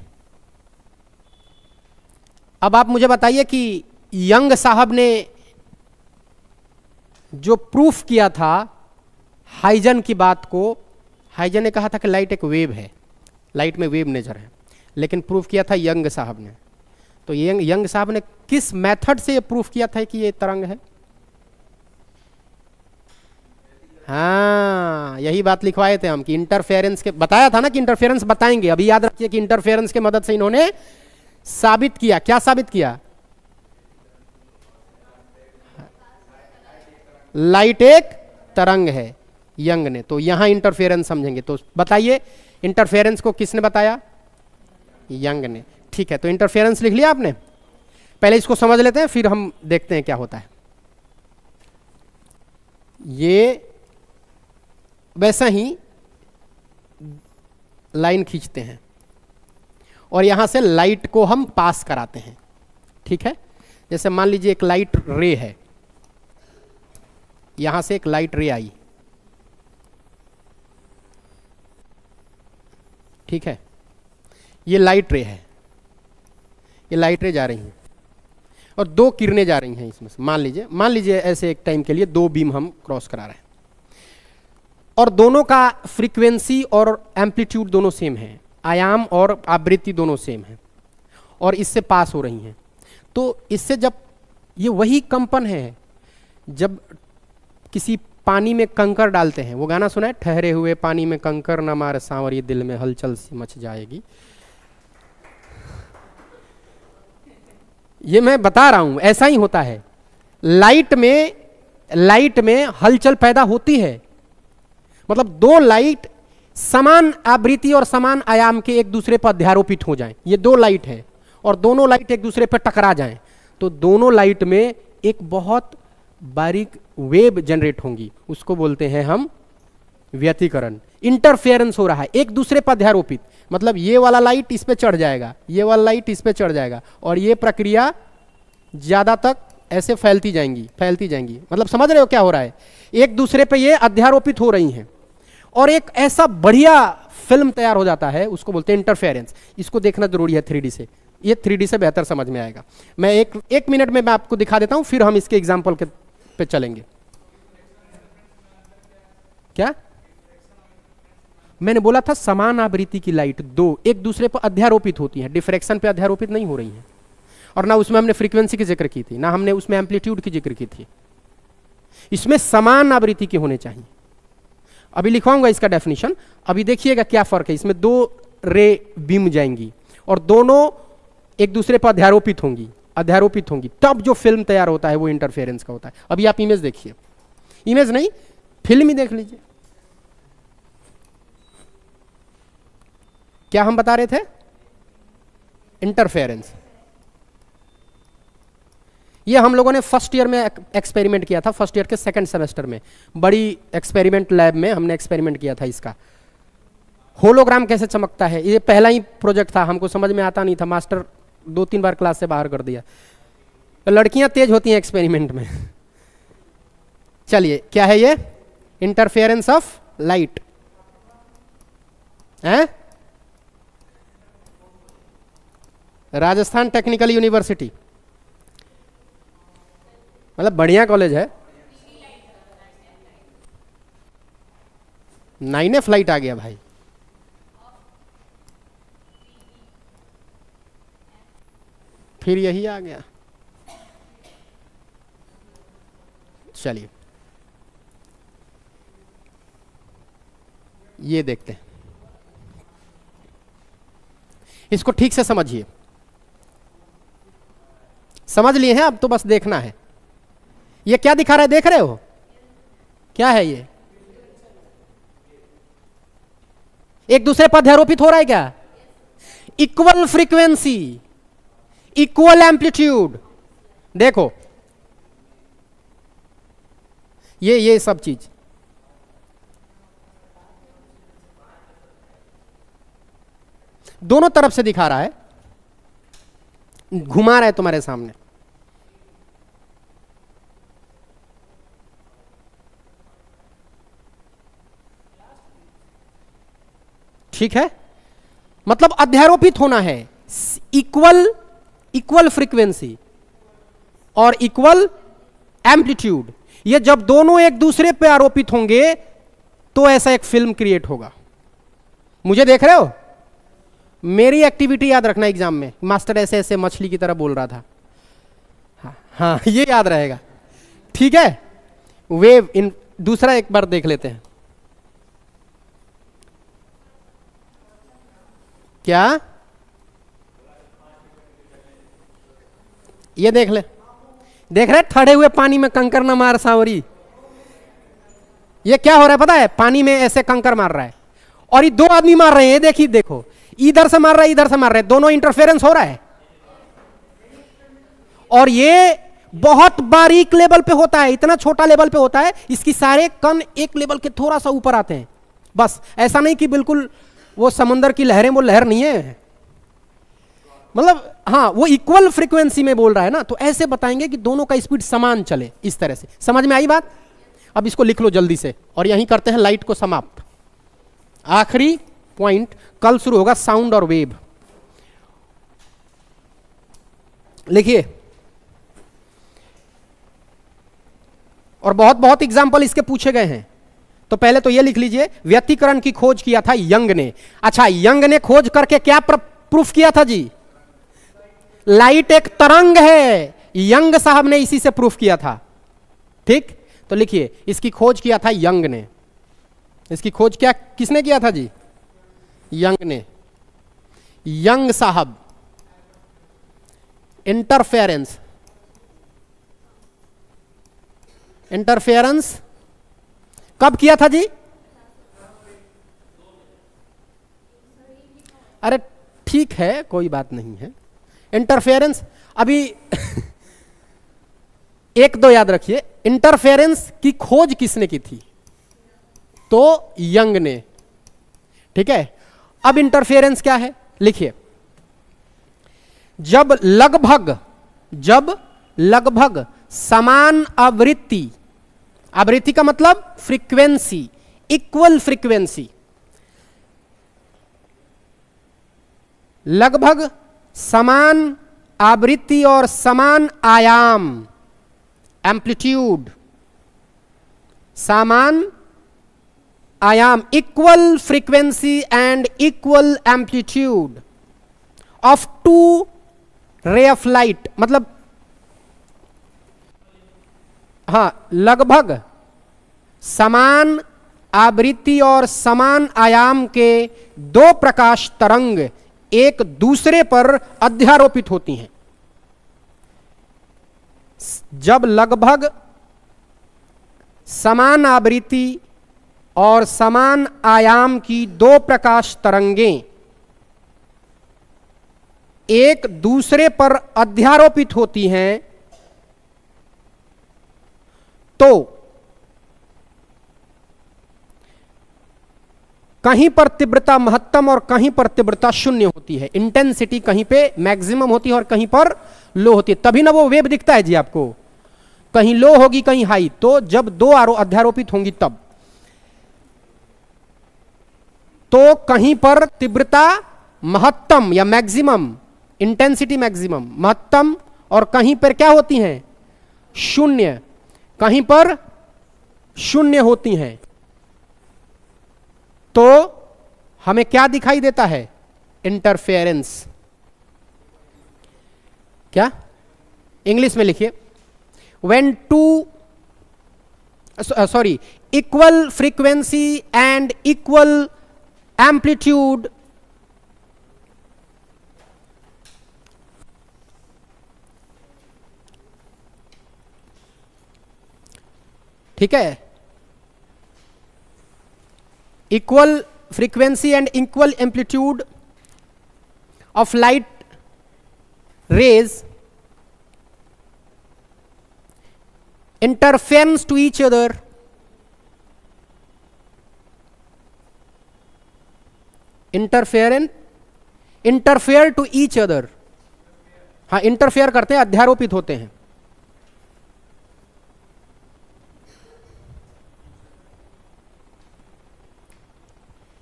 अब आप मुझे बताइए कि यंग साहब ने जो प्रूफ किया था हाइजन की बात को, हाइजन ने कहा था कि लाइट एक वेव है, लाइट में वेव नेचर है, लेकिन प्रूफ किया था यंग साहब ने। तो यंग साहब ने किस मेथड से ये प्रूफ किया था कि ये तरंग है? हाँ, यही बात लिखवाए थे हम कि इंटरफेरेंस के, बताया था ना कि इंटरफेरेंस बताएंगे। अभी याद रखिए कि इंटरफेरेंस के मदद से इन्होंने साबित किया, क्या साबित किया? लाइट एक तरंग है, यंग ने। तो यहां इंटरफेरेंस समझेंगे। तो बताइए इंटरफेरेंस को किसने बताया? यंग ने। ठीक है, तो इंटरफेरेंस लिख लिया आपने। पहले इसको समझ लेते हैं, फिर हम देखते हैं क्या होता है। ये वैसा ही लाइन खींचते हैं और यहां से लाइट को हम पास कराते हैं। ठीक है, जैसे मान लीजिए एक लाइट रे है, यहां से एक लाइट रे आई, ठीक है, ये लाइट रे है, ये लाइट रे जा रही हैं और दो किरणें जा रही हैं इसमें से। मान लीजिए ऐसे एक टाइम के लिए दो बीम हम क्रॉस करा रहे हैं और दोनों का फ्रीक्वेंसी और एम्पलीट्यूड दोनों सेम है, आयाम और आवृत्ति दोनों सेम है और इससे पास हो रही हैं। तो इससे जब ये वही कंपन है जब किसी पानी में कंकर डालते हैं, वो गाना सुना है, ठहरे हुए पानी में कंकर न मारे सांवरिए दिल में हलचल सी मच जाएगी। ये मैं बता रहा हूं, ऐसा ही होता है। लाइट में हलचल पैदा होती है, मतलब दो लाइट समान आवृत्ति और समान आयाम के एक दूसरे पर अध्यारोपित हो जाएं। ये दो लाइट है और दोनों लाइट एक दूसरे पर टकरा जाएं तो दोनों लाइट में एक बहुत बारीक वेव जनरेट होंगी, उसको बोलते हैं हम व्यतिकरण। इंटरफेरेंस हो रहा है, एक दूसरे पर अध्यारोपित, मतलब ये वाला लाइट इस पे चढ़ जाएगा, ये वाला लाइट इस पे चढ़ जाएगा और ये प्रक्रिया ज्यादा तक ऐसे फैलती जाएंगी। मतलब समझ रहे हो क्या हो रहा है? एक दूसरे पे ये अध्यारोपित हो रही हैं और एक ऐसा बढ़िया फिल्म तैयार हो जाता है, उसको बोलते हैं इंटरफेरेंस। इसको देखना जरूरी है 3D से, ये 3D से बेहतर समझ में आएगा। मैं एक मिनट में मैं आपको दिखा देता हूं, फिर हम इसके एग्जाम्पल पे चलेंगे। क्या मैंने बोला था? समान आवृत्ति की लाइट दो एक दूसरे पर अध्यारोपित होती हैं, डिफ्रैक्शन पे अध्यारोपित नहीं हो रही हैं। और ना उसमें हमने फ्रीक्वेंसी की जिक्र की थी, ना हमने उसमें एम्पलीट्यूड की जिक्र की थी। इसमें समान आवृत्ति की होने चाहिए। अभी लिखवाऊंगा इसका डेफिनेशन, अभी देखिएगा क्या फर्क है। इसमें दो रे बीम जाएंगी और दोनों एक दूसरे पर अध्यारोपित होंगी, तब जो फिल्म तैयार होता है वो इंटरफेरेंस का होता है। अभी आप इमेज देखिए, इमेज नहीं फिल्म ही देख लीजिए। क्या हम बता रहे थे? इंटरफेरेंस। ये हम लोगों ने फर्स्ट ईयर में एक्सपेरिमेंट किया था, फर्स्ट ईयर के सेकंड सेमेस्टर में बड़ी एक्सपेरिमेंट लैब में हमने एक्सपेरिमेंट किया था इसका। होलोग्राम कैसे चमकता है, ये पहला ही प्रोजेक्ट था, हमको समझ में आता नहीं था, मास्टर 2-3 बार क्लास से बाहर कर दिया। तो लड़कियां तेज होती हैं एक्सपेरिमेंट में। चलिए क्या है ये? इंटरफेरेंस ऑफ लाइट है, राजस्थान टेक्निकल यूनिवर्सिटी, मतलब बढ़िया कॉलेज है। 9F फ्लाइट आ गया भाई। फिर यही आ गया। चलिए ये देखते हैं, इसको ठीक से समझिए। समझ लिए हैं, अब तो बस देखना है। ये क्या दिखा रहा है, देख रहे हो? क्या है ये? एक दूसरे पर अध्यारोपित हो रहा है क्या? इक्वल फ्रीक्वेंसी, इक्वल एम्पलीट्यूड, देखो ये सब चीज दोनों तरफ से दिखा रहा है, घुमा रहा है तुम्हारे सामने। ठीक है, मतलब अध्यारोपित होना है, इक्वल फ्रीक्वेंसी और इक्वल एम्पलीट्यूड। ये जब दोनों एक दूसरे पे आरोपित होंगे तो ऐसा एक फिल्म क्रिएट होगा। मुझे देख रहे हो? मेरी एक्टिविटी याद रखना एग्जाम में, मास्टर ऐसे ऐसे मछली की तरह बोल रहा था। हाँ, ये याद रहेगा। ठीक है, वेव इन दूसरा एक बार देख लेते हैं। क्या? ये देख ले, देख रहे ठड़े हुए पानी में कंकर न मार सावरी। ये क्या हो रहा है पता है? पानी में ऐसे कंकर मार रहा है और ये दो आदमी मार रहे हैं। देखिए, देखो, इधर से मार रहा है, इधर से मार रहे हैं, दोनों इंटरफेरेंस हो रहा है। और ये बहुत बारीक लेवल पे होता है, इतना छोटा लेवल पे होता है, इसकी सारे कण एक लेवल के थोड़ा सा ऊपर आते हैं। बस ऐसा नहीं कि बिल्कुल वो समुद्र की लहरें, वो लहर नहीं है, मतलब हाँ, वो इक्वल फ्रीक्वेंसी में बोल रहा है ना। तो ऐसे बताएंगे कि दोनों का स्पीड समान चले, इस तरह से। समझ में आई बात? अब इसको लिख लो जल्दी से और यहीं करते हैं लाइट को समाप्त। आखिरी पॉइंट, कल शुरू होगा साउंड और वेव। लिखिए, और बहुत बहुत एग्जाम्पल इसके पूछे गए हैं। तो पहले तो ये लिख लीजिए, व्यतिकरण की खोज किया था यंग ने। अच्छा, यंग ने खोज करके क्या प्रूफ किया था जी? लाइट एक तरंग है, यंग साहब ने इसी से प्रूफ किया था। ठीक, तो लिखिए, इसकी खोज किया था यंग ने। इसकी खोज क्या किसने किया था जी? यंग ने। यंग साहब, इंटरफेरेंस, इंटरफेरेंस कब किया था जी? अरे ठीक है, कोई बात नहीं है। इंटरफेरेंस अभी एक दो याद रखिए। इंटरफेरेंस की खोज किसने की थी? तो यंग ने। ठीक है, अब इंटरफेरेंस क्या है लिखिए। जब लगभग समान आवृत्ति, आवृत्ति का मतलब फ्रीक्वेंसी, इक्वल फ्रीक्वेंसी, लगभग समान आवृत्ति और समान आयाम, एम्पलीट्यूड, समान आयाम, equal frequency and equal amplitude of two ray of light, मतलब हाँ, लगभग समान आवृत्ति और समान आयाम के दो प्रकाश तरंग एक दूसरे पर अध्यारोपित होती हैं। जब लगभग समान आवृत्ति और समान आयाम की दो प्रकाश तरंगें एक दूसरे पर अध्यारोपित होती हैं, तो कहीं पर तीव्रता महत्तम और कहीं पर तीव्रता शून्य होती है। इंटेंसिटी कहीं पे मैक्सिमम होती है और कहीं पर लो होती है, तभी ना वो वेव दिखता है जी आपको। कहीं लो होगी, कहीं हाई। तो जब दो अध्यारोपित होंगी तब तो कहीं पर तीव्रता महत्तम या मैक्सिमम, इंटेंसिटी मैक्सिमम, महत्तम, और कहीं पर क्या होती हैं? शून्य, कहीं पर शून्य होती हैं। तो हमें क्या दिखाई देता है? इंटरफेरेंस। क्या? इंग्लिश में लिखिए, when two equal frequency and equal amplitude ठीक है, equal frequency and equal amplitude of light rays interference to each other interfere to each other, हाँ इंटरफेयर करते हैं, अध्यारोपित होते हैं।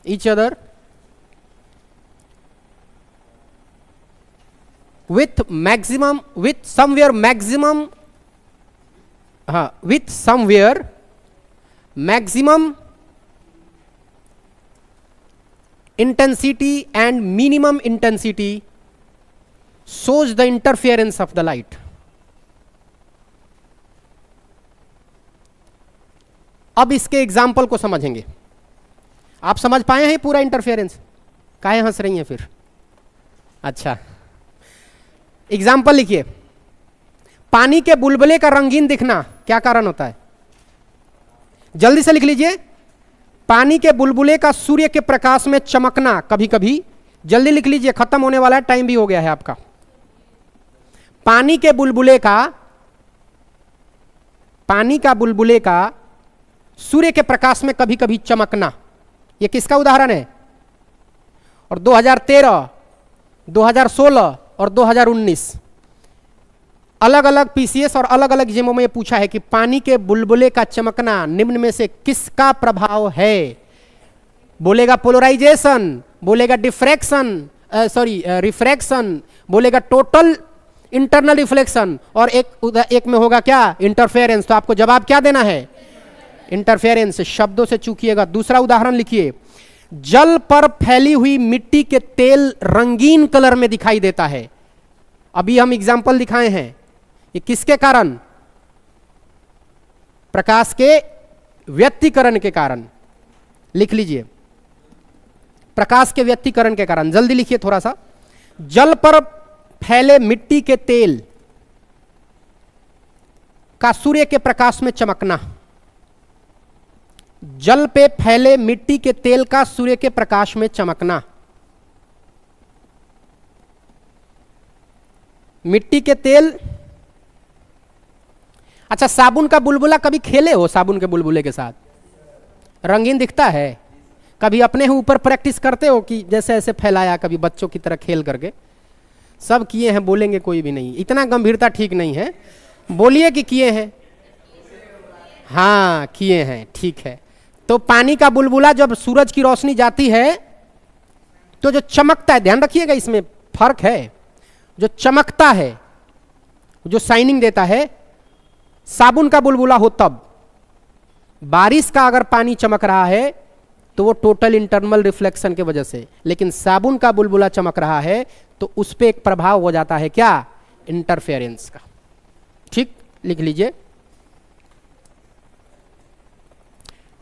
each other with somewhere maximum intensity and minimum intensity shows the interference of the light। अब इसके example को समझेंगे। आप समझ पाए हैं पूरा इंटरफेरेंस? काहे हंस रही हैं फिर? अच्छा, एग्जाम्पल लिखिए। पानी के बुलबुले का रंगीन दिखना क्या कारण होता है? जल्दी से लिख लीजिए। पानी के बुलबुले का सूर्य के प्रकाश में चमकना, कभी कभी जल्दी लिख लीजिए, खत्म होने वाला है, टाइम भी हो गया है आपका। पानी के बुलबुले का सूर्य के प्रकाश में कभी कभी चमकना, ये किसका उदाहरण है? और 2013, 2016 और 2019 अलग अलग पीसीएस और अलग अलग एग्जामों में पूछा है कि पानी के बुलबुले का चमकना निम्न में से किसका प्रभाव है? बोलेगा पोलराइजेशन, बोलेगा डिफ्रैक्शन, रिफ्रैक्शन, बोलेगा टोटल इंटरनल रिफ्लेक्शन, और एक में होगा क्या? इंटरफेरेंस। तो आपको जवाब क्या देना है? इंटरफेरेंस। शब्दों से चूकिएगा। दूसरा उदाहरण लिखिए। जल पर फैली हुई मिट्टी के तेल रंगीन कलर में दिखाई देता है। अभी हम एग्जाम्पल दिखाए हैं, ये किसके कारण? प्रकाश के व्यतिकरण के कारण। लिख लीजिए, प्रकाश के व्यतिकरण के कारण। जल्दी लिखिए थोड़ा सा। जल पर फैले मिट्टी के तेल का सूर्य के प्रकाश में चमकना। जल पे फैले मिट्टी के तेल का सूर्य के प्रकाश में चमकना। मिट्टी के तेल। अच्छा, साबुन का बुलबुला कभी खेले हो? साबुन के बुलबुले के साथ रंगीन दिखता है? कभी अपने ऊपर प्रैक्टिस करते हो कि जैसे ऐसे फैलाया, कभी बच्चों की तरह खेल करके? सब किए हैं, बोलेंगे कोई भी नहीं। इतना गंभीरता ठीक नहीं है, बोलिए कि किए हैं। हाँ किए हैं, ठीक है। तो पानी का बुलबुला जब सूरज की रोशनी जाती है तो जो चमकता है, ध्यान रखिएगा इसमें फर्क है। जो चमकता है, जो शाइनिंग देता है, साबुन का बुलबुला हो तब। बारिश का अगर पानी चमक रहा है तो वो टोटल इंटरनल रिफ्लेक्शन के वजह से, लेकिन साबुन का बुलबुला चमक रहा है तो उस पर एक प्रभाव हो जाता है क्या? इंटरफेरेंस का। ठीक, लिख लीजिए।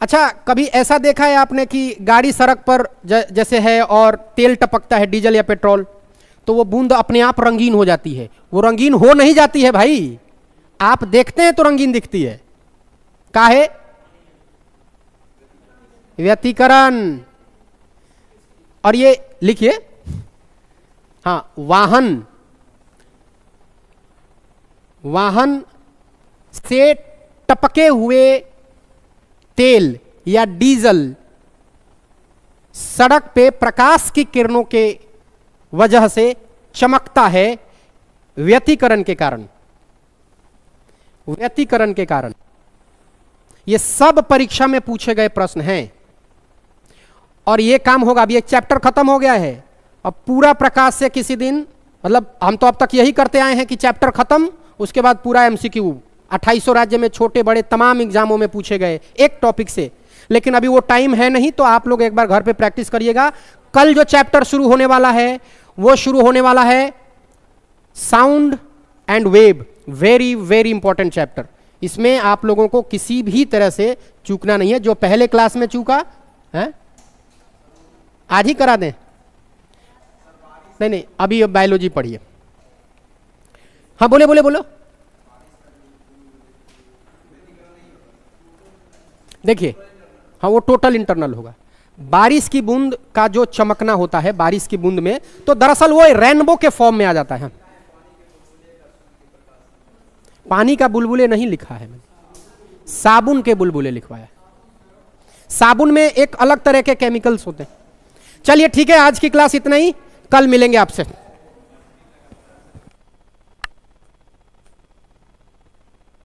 अच्छा, कभी ऐसा देखा है आपने कि गाड़ी सड़क पर जैसे है और तेल टपकता है, डीजल या पेट्रोल, तो वो बूंद अपने आप रंगीन हो जाती है? वो रंगीन हो नहीं जाती है भाई, आप देखते हैं तो रंगीन दिखती है। काहे? व्यतिकरण। और ये लिखिए, हाँ, वाहन से टपके हुए तेल या डीजल सड़क पे प्रकाश की किरणों के वजह से चमकता है व्यतिकरण के कारण। व्यतिकरण के कारण। ये सब परीक्षा में पूछे गए प्रश्न हैं और ये काम होगा। अभी एक चैप्टर खत्म हो गया है, अब पूरा प्रकाश से किसी दिन, मतलब हम तो अब तक यही करते आए हैं कि चैप्टर खत्म, उसके बाद पूरा एमसीक्यू 2800 राज्य में छोटे बड़े तमाम एग्जामों में पूछे गए एक टॉपिक से। लेकिन अभी वो टाइम है नहीं, तो आप लोग एक बार घर पे प्रैक्टिस करिएगा। कल जो चैप्टर शुरू होने वाला है वो शुरू होने वाला है sound and wave. Very very important chapter. इसमें आप लोगों को किसी भी तरह से चूकना नहीं है। जो पहले क्लास में चूका है आज ही करा दें। नहीं, अभी बायोलॉजी पढ़िए। हाँ बोले बोले बोलो। देखिए, हाँ वो टोटल इंटरनल होगा। बारिश की बूंद का जो चमकना होता है बारिश की बूंद में, तो दरअसल वो रेनबो के फॉर्म में आ जाता है। पानी का बुलबुले नहीं लिखा है मैंने, साबुन के बुलबुले लिखवाया। साबुन में एक अलग तरह के केमिकल्स होते हैं। चलिए ठीक है, आज की क्लास इतना ही, कल मिलेंगे आपसे।